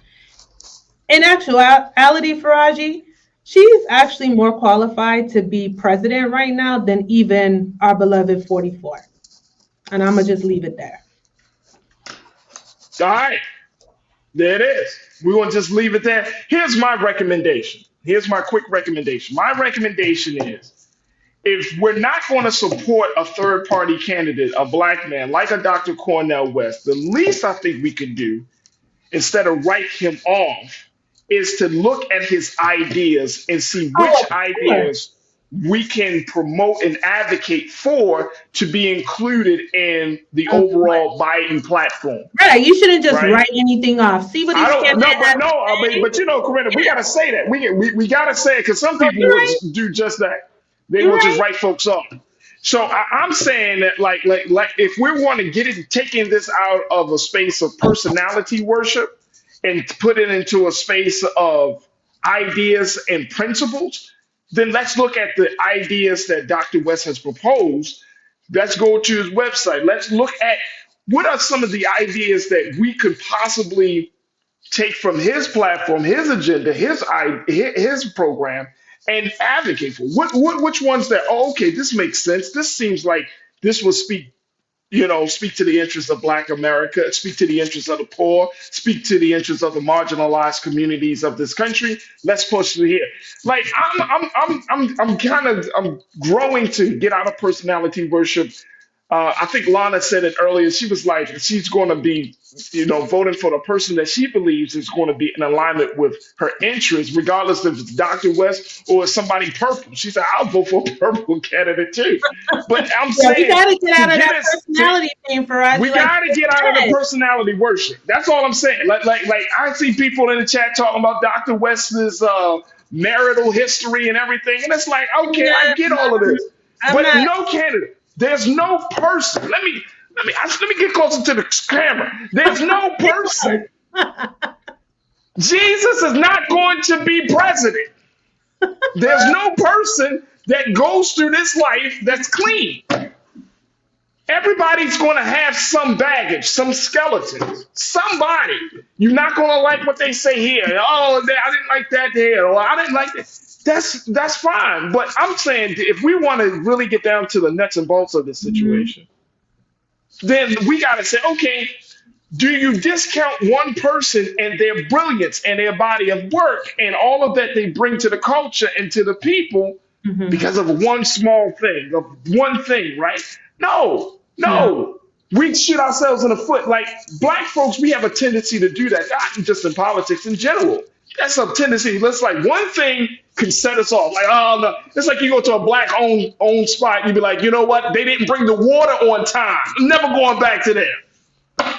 in actuality, Farajii, she's actually more qualified to be president right now than even our beloved 44. And I'm going to just leave it there. All right. There it is. We want to just leave it there. Here's my recommendation. Here's my quick recommendation. My recommendation is if we're not going to support a third party candidate, a black man like a Dr. Cornel West, the least I think we could do instead of write him off is to look at his ideas and see which ideas we can promote and advocate for to be included in the overall Biden platform. Right. You shouldn't just write anything off. See what but Corinna, we got to say that. We got to say it because some people would do just that. They will just write folks off. So I'm saying that like if we want to get it taking this out of a space of personality worship and put it into a space of ideas and principles, then let's look at the ideas that Dr. West has proposed. Let's go to his website. Let's look at what are some of the ideas that we could possibly take from his platform, his agenda, his program, and advocate for. Which ones that? Oh, okay, this makes sense. This seems like this will speak to the interests of Black America, speak to the interests of the poor, speak to the interests of the marginalized communities of this country. Let's push it here. Like I'm growing to get out of personality worship. I think Lana said it earlier. She was like, she's going to be, voting for the person that she believes is going to be in alignment with her interests, regardless if it's Dr. West or somebody purple. She said, I'll vote for a purple candidate too. But I'm saying, we got to get out of that personality thing, Farajii. We got to get out of the personality worship. That's all I'm saying. Like I see people in the chat talking about Dr. West's marital history and everything, and it's like, okay, I get all of this, but no candidate. There's no person. Let me get closer to the camera. There's no person. Jesus is not going to be president. There's no person that goes through this life that's clean. Everybody's going to have some baggage, some skeletons. Somebody. You're not going to like what they say here. Oh, I didn't like that there. Or I didn't like that. That's fine. But I'm saying if we want to really get down to the nuts and bolts of this situation, then we got to say, okay, do you discount one person and their brilliance and their body of work and all of that they bring to the culture and to the people because of one small thing, of one thing, right? No. We shoot ourselves in the foot. Like Black folks, we have a tendency to do that, not just in politics in general. That's a tendency. Let's like one thing can set us off. Like, oh no, it's like you go to a Black owned spot, you be like, you know what? They didn't bring the water on time. I'm never going back to there.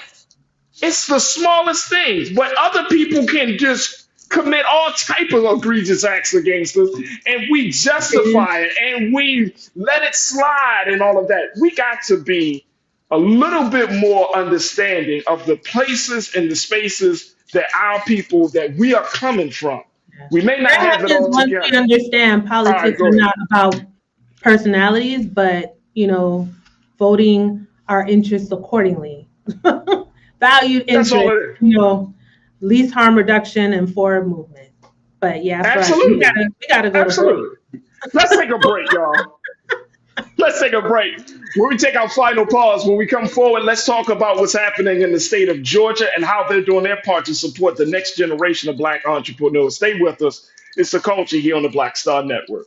It's the smallest things, but other people can just commit all type of egregious acts against us, and we justify it and we let it slide and all of that. We got to be a little bit more understanding of the places and the spaces that our people that we are coming from. We may not have it all together. Once we understand politics are not about personalities, but voting our interests accordingly. Valued interest, least harm reduction and forward movement. But yeah, absolutely. We gotta go. Absolutely. Let's take a break, y'all. Let's take a break. When we take our final pause, when we come forward, let's talk about what's happening in the state of Georgia and how they're doing their part to support the next generation of Black entrepreneurs. Stay with us. It's The Culture here on the Black Star Network.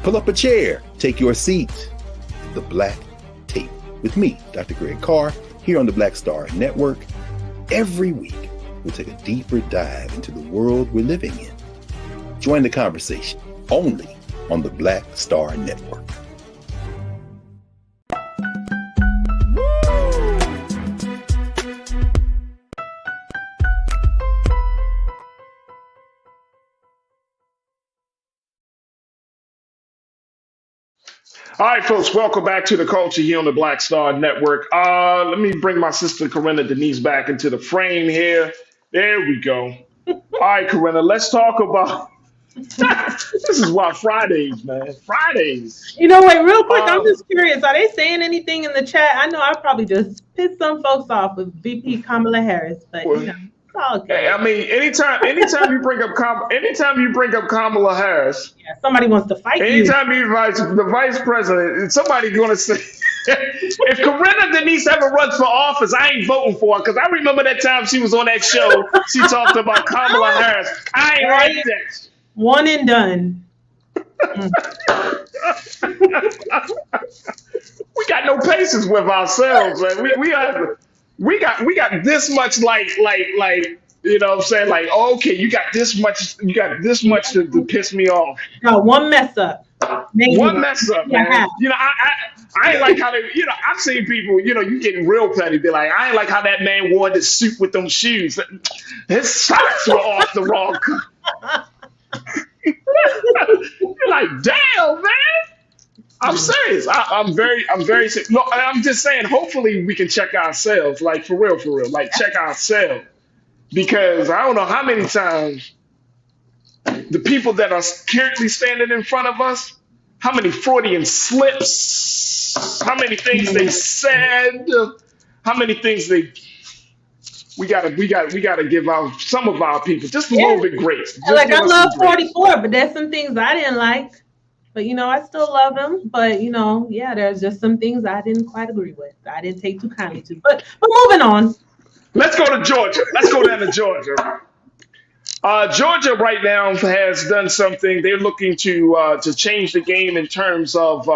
Pull up a chair, take your seat. The Black Tape with me, Dr. Greg Carr, here on the Black Star Network. Every week, we'll take a deeper dive into the world we're living in. Join the conversation only on the Black Star Network. All right, folks, welcome back to The Culture here on the Black Star Network. Let me bring my sister Corinna Denise back into the frame here. There we go. All right, Corinna, let's talk about this is why Fridays, man. Fridays. Wait, real quick, I'm just curious. Are they saying anything in the chat? I know I probably just pissed some folks off with VP Kamala Harris, but it's all okay. I mean, anytime you bring up Kamala Harris, somebody wants to fight you. Anytime you the vice president, somebody's going to say, if Corinna Denise ever runs for office, I ain't voting for her, because I remember that time she was on that show. She talked about Kamala Harris. I ain't like that. One and done. We got no patience with ourselves, man. We got this much like you know what I'm saying, like, okay, you got this much to piss me off. Got one mess up. Maybe. One mess up, Yeah. man. I ain't like how they, I've seen people, you getting real petty, be like, I ain't like how that man wore the suit with them shoes. His socks were off the wrong color. You're like, damn, man. I'm serious. I'm very serious. No, I'm just saying, hopefully we can check ourselves, like for real, like check ourselves. Because I don't know how many times the people that are currently standing in front of us, how many Freudian slips, how many things they said, how many things we gotta give our some of our people just a little bit grace. Just like I love some grace. 44, but there's some things I didn't like. But I still love him. But yeah, there's just some things I didn't quite agree with. I didn't take too kindly to. But moving on. Let's go to Georgia. Let's go down to Georgia. Georgia right now has done something. They're looking to change the game in terms of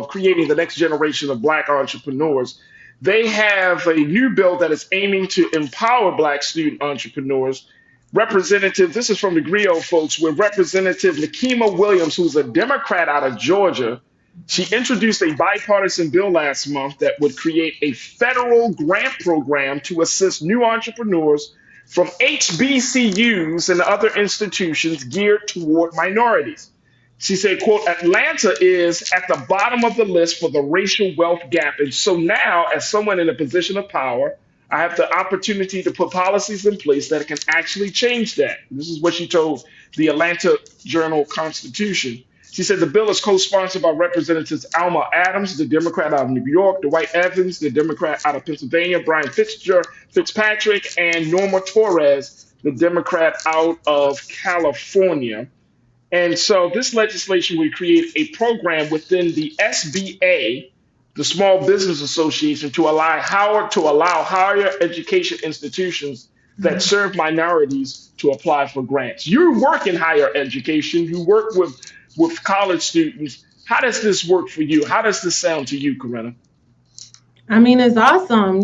creating the next generation of Black entrepreneurs. They have a new bill that is aiming to empower Black student entrepreneurs. This is from the Griot folks, with Representative Nikema Williams, who's a Democrat out of Georgia. She introduced a bipartisan bill last month that would create a federal grant program to assist new entrepreneurs from HBCUs and other institutions geared toward minorities. She said, quote, Atlanta is at the bottom of the list for the racial wealth gap. And so now, as someone in a position of power, I have the opportunity to put policies in place that can actually change that. This is what she told the Atlanta Journal-Constitution. She said the bill is co-sponsored by Representatives Alma Adams, the Democrat out of New York, Dwight Evans, the Democrat out of Pennsylvania, Brian Fitzpatrick, and Norma Torres, the Democrat out of California. And so this legislation would create a program within the SBA, the Small Business Association, to allow higher education institutions that serve minorities to apply for grants. You work in higher education. You work with college students. How does this work for you? How does this sound to you, Corinna? I mean, it's awesome,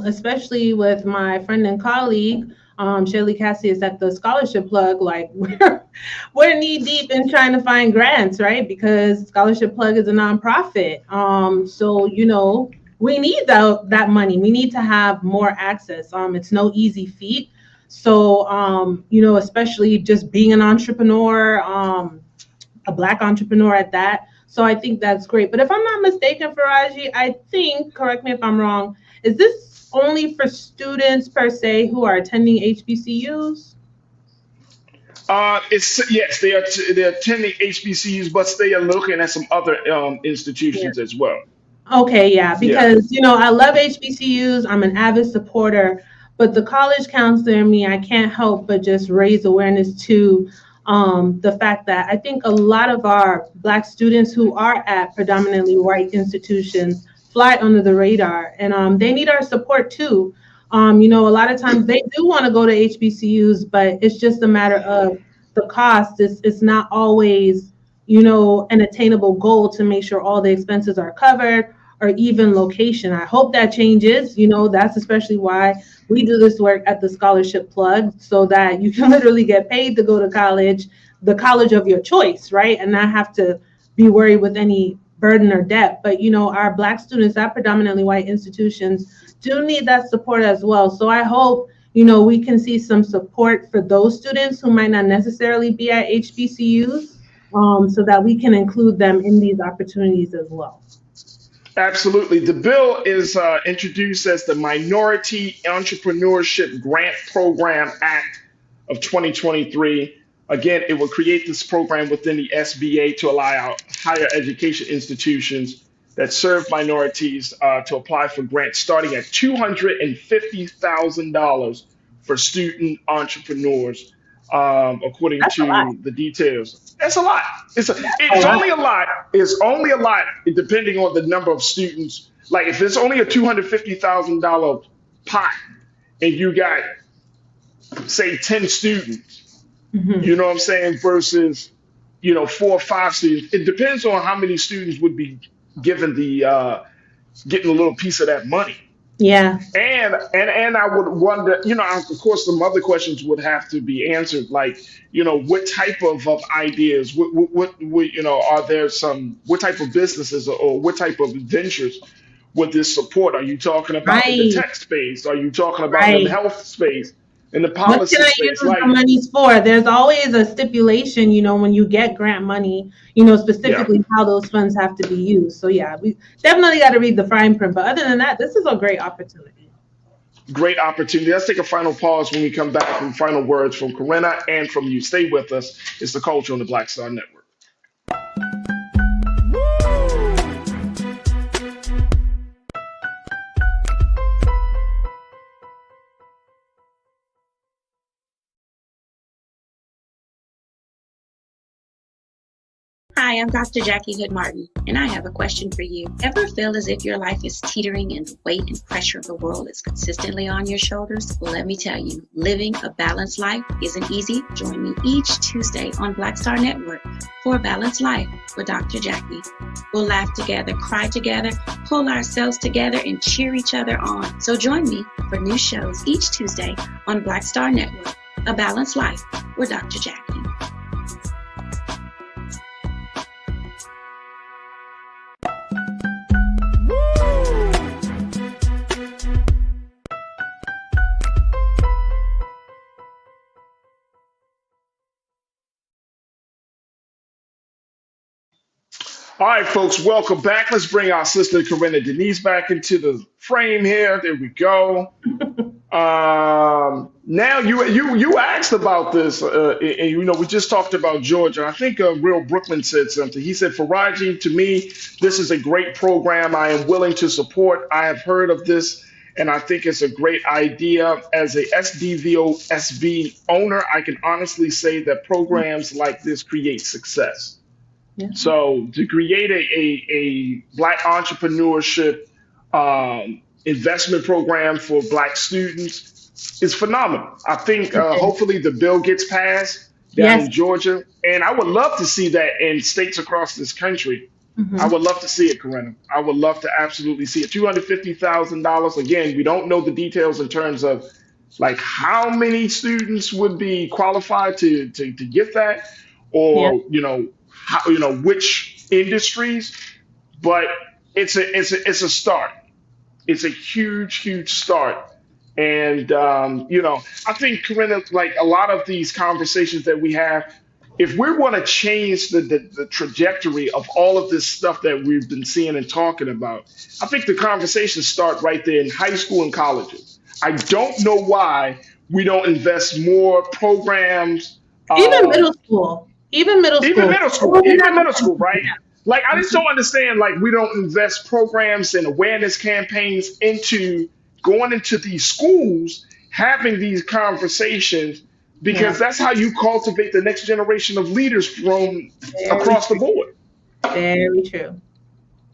especially with my friend and colleague, Shirley Cassius at the Scholarship Plug. Like we're knee deep in trying to find grants, right? Because Scholarship Plug is a nonprofit. So we need that money. We need to have more access. It's no easy feat. So especially just being an entrepreneur, a Black entrepreneur at that. So I think that's great. But if I'm not mistaken, Farajii, I think, correct me if I'm wrong, is this only for students per se who are attending HBCUs? Yes, they're attending HBCUs, but they are looking at some other institutions as well. Okay, yeah, because I love HBCUs. I'm an avid supporter, but the college counselor in me, I can't help but just raise awareness to the fact that I think a lot of our Black students who are at predominantly white institutions fly under the radar, and they need our support too. A lot of times they do want to go to HBCUs, but it's just a matter of the cost. It's not always, an attainable goal to make sure all the expenses are covered, or even location. I hope that changes. That's especially why we do this work at the Scholarship Plug, so that you can literally get paid to go to college, the college of your choice, right? And not have to be worried with any burden or debt. But, our Black students at predominantly white institutions do need that support as well. So I hope, we can see some support for those students who might not necessarily be at HBCUs, so that we can include them in these opportunities as well. Absolutely. The bill is introduced as the Minority Entrepreneurship Grant Program Act of 2023. Again, it will create this program within the SBA to allow higher education institutions that serve minorities to apply for grants, starting at $250,000 for student entrepreneurs, according to the details. That's a lot. It's only a lot. It's only a lot depending on the number of students. Like if it's only a $250,000 pot and you got, say, 10 students, you know what I'm saying, versus, 4 or 5 students. It depends on how many students would be given getting a little piece of that money. Yeah. And I would wonder, of course, some other questions would have to be answered, like, what type of ideas, are there some, what type of businesses or what type of ventures would this support? Are you talking about in the Right. tech space? Are you talking about in the Right. health space, in the What policy can I space? use the Like, monies for? There's always a stipulation, when you get grant money, yeah, specifically how those funds have to be used. So yeah, we definitely got to read the fine print. But other than that, this is a great opportunity. great opportunity. Let's take a final pause when we come back from final words from Corinna and from you. Stay with us. It's the Culture on the Black Star Network. Hi, I'm Dr. Jackie Hood Martin, and I have a question for you. Ever feel as if your life is teetering and the weight and pressure of the world is consistently on your shoulders? Well, let me tell you, living a balanced life isn't easy. Join me each Tuesday on Black Star Network for a Balanced Life with Dr. Jackie. We'll laugh together, cry together, pull ourselves together, and cheer each other on. So join me for new shows each Tuesday on Black Star Network, A Balanced Life with Dr. Jackie. All right, folks, welcome back. Let's bring our sister Corinna Denise back into the frame here. There we go. Now you asked about this, and we just talked about Georgia. I think Real Brooklyn said something. He said, "Farajii, to me, this is a great program. I am willing to support. I have heard of this, and I think it's a great idea. As a SDVOSB owner, I can honestly say that programs like this create success." Yeah. So to create a Black entrepreneurship investment program for Black students is phenomenal. I think hopefully the bill gets passed down Yes. in Georgia, and I would love to see that in states across this country. I would love to see it, Corinna. I would love to absolutely see it. $250,000. Again, we don't know the details in terms of like how many students would be qualified to get that, Yeah. or how, which industries, but it's a start. It's a huge start. And I think, Corinna, like a lot of these conversations that we have, if we want to change the trajectory of all of this stuff that we've been seeing and talking about, I think the conversations start right there in high school and colleges. I don't know why we don't invest more programs. Even middle school. Even middle school. Even middle school, right? Like, I just don't understand, like, we don't invest programs and awareness campaigns into going into these schools, having these conversations, because that's how you cultivate the next generation of leaders from across the board. Very true.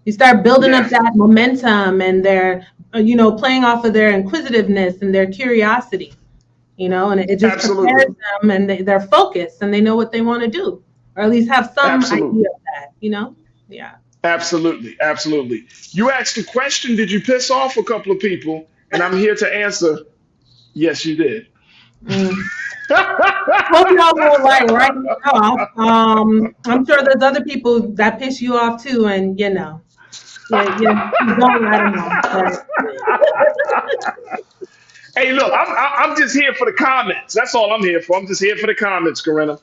You start building up that momentum, and they're, playing off of their inquisitiveness and their curiosity, and it just prepares them, and they're focused and they know what they want to do, or at least have some idea of that, Yeah. Absolutely. You asked a question. Did you piss off a couple of people? And I'm here to answer. Yes, you did. Hope y'all will right now. I'm sure there's other people that piss you off too, and you don't let them know. Hey, look, I'm just here for the comments. That's all I'm here for. I'm just here for the comments, Corinna.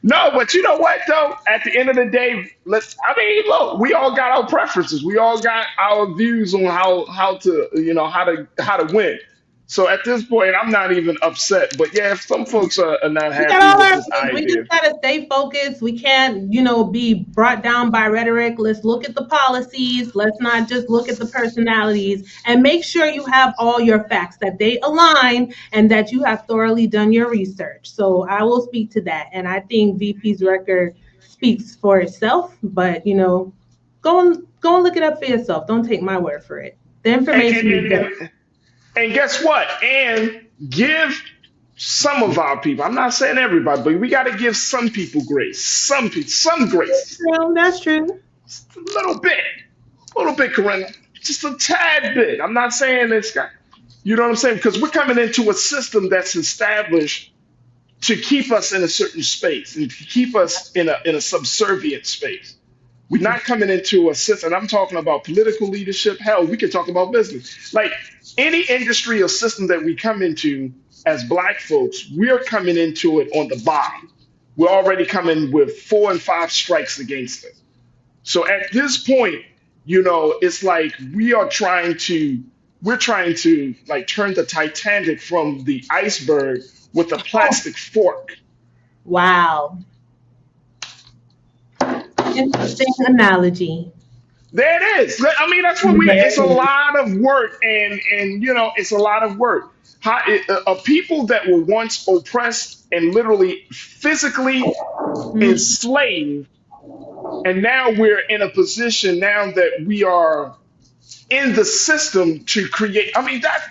No, but you know what though? At the end of the day, look, we all got our preferences. We all got our views on how to win. So at this point, I'm not even upset. But yeah, if some folks are not happy with this idea, we just gotta stay focused. We can't, be brought down by rhetoric. Let's look at the policies. Let's not just look at the personalities, and make sure you have all your facts, that they align, and that you have thoroughly done your research. So I will speak to that, and I think VP's record speaks for itself. But go and look it up for yourself. Don't take my word for it. The information is there. And guess what? And give some of our people, I'm not saying everybody, but we got to give some people grace. Some grace. That's true. A little bit, Corinna. just a tad bit. I'm not saying it's got, you know what I'm saying? Because we're coming into a system that's established to keep us in a certain space and to keep us in a subservient space. We're not coming into a system. I'm talking about political leadership. Hell, we can talk about business. Like any industry or system that we come into as Black folks, we're coming into it on the bottom. We're already coming with 4 and 5 strikes against us. So at this point, it's like we're trying to like turn the Titanic from the iceberg with a plastic fork. Wow. Interesting analogy. There it is. I mean, that's what it's a lot of work and it's a lot of work. People that were once oppressed and literally physically enslaved, and now we're in a position now that we are in the system to create. I mean, that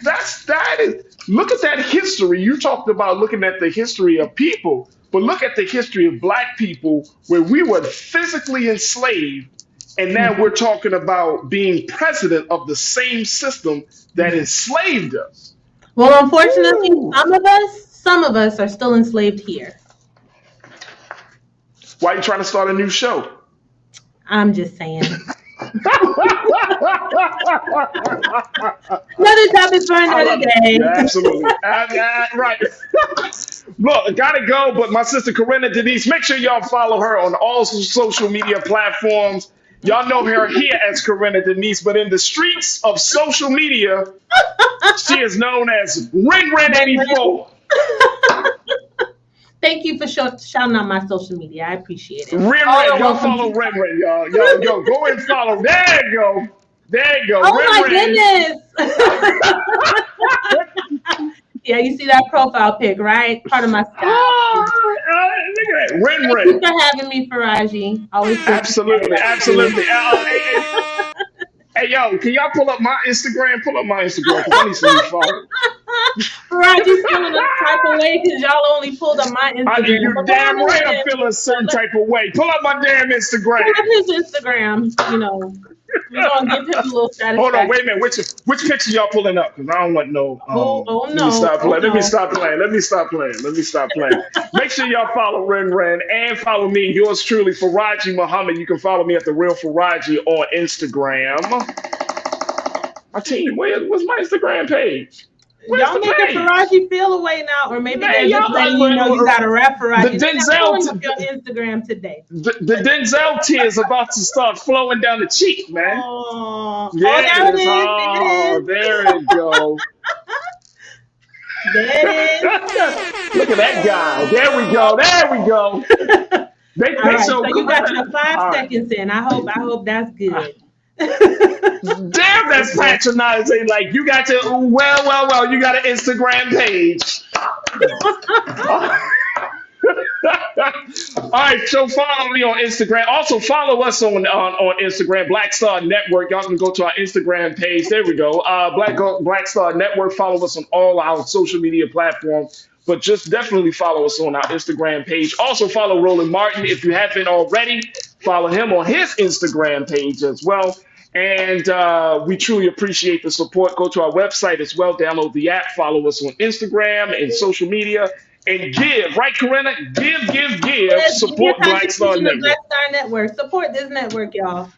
is, look at that history. You talked about looking at the history of people, but look at the history of Black people where we were physically enslaved, and now we're talking about being president of the same system that enslaved us. Well, unfortunately, some of us are still enslaved here. Why are you trying to start a new show? I'm just saying. Another topic for another day. Yeah, absolutely. Right. Look, gotta go, but my sister Corinna Denise, make sure y'all follow her on all social media platforms. Y'all know her here as Corinna Denise, but in the streets of social media, she is known as Ren84. Thank you for shouting out my social media. I appreciate it. Ren, y'all follow Ren, y'all. Yo, go and follow. There you go. There you go. Oh my goodness. Yeah, you see that profile pic, right? Part of my style. Look at that. Ren. Thank you for having me, Farajii. Always absolutely. Hey, yo, can y'all pull up my Instagram? Pull up my Instagram because I need some new followers. Farajii's feeling a type of way because y'all only pulled up my Instagram. You're damn right I'm feeling a certain type of way. Pull up my damn Instagram. Pull up his Instagram, We're going to give him a little satisfaction. Hold on, wait a minute. Which picture y'all pulling up? Because I don't want no... no. Let me stop playing. Make sure y'all follow Ren and follow me, yours truly, Farajii Muhammad. You can follow me at The Real Farajii on Instagram. I tell you, where's my Instagram page? Y'all making Farajii feel away now, or maybe they're just letting you know you got to rap Farajii. The Denzel your Instagram today. The Denzel tears about to start flowing down the cheek, man. Oh, there it go. There it is. Look at that guy. There we go. So you got your 5 seconds in. I hope that's good. Damn, that's patronizing. Like you got your well, you got an Instagram page. All right, so follow me on Instagram. Also follow us on Instagram, Black Star Network. Y'all can go to our Instagram page. There we go. Black Star Network. Follow us on all our social media platforms. But just definitely follow us on our Instagram page. Also follow Roland Martin if you haven't already. Follow him on his Instagram page as well. And we truly appreciate the support. Go to our website as well. Download the app. Follow us on Instagram and social media. And give, right, Corinna? Give. Yes, support Black Star Network. Black Star Network. Support this network, y'all.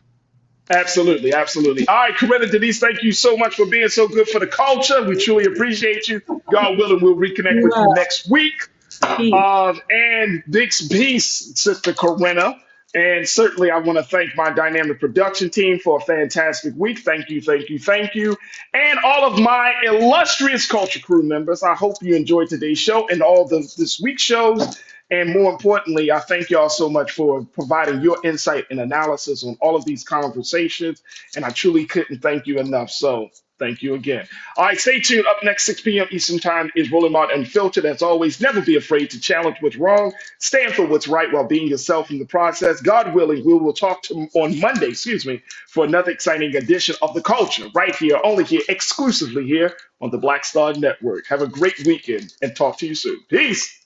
Absolutely. All right, Corinna Denise, thank you so much for being so good for the culture. We truly appreciate you. God willing, we'll reconnect with you next week. And Dick's peace, Sister Corinna. And certainly I want to thank my dynamic production team for a fantastic week. Thank you. And all of my illustrious culture crew members. I hope you enjoyed today's show and all this week's shows. And more importantly, I thank y'all so much for providing your insight and analysis on all of these conversations. And I truly couldn't thank you enough. So thank you again. All right, stay tuned. Up next, 6 p.m. Eastern Time is Rolling Out Unfiltered. As always, never be afraid to challenge what's wrong. Stand for what's right while being yourself in the process. God willing, we will talk on Monday, for another exciting edition of The Culture, right here, only here, exclusively here on the Black Star Network. Have a great weekend and talk to you soon. Peace.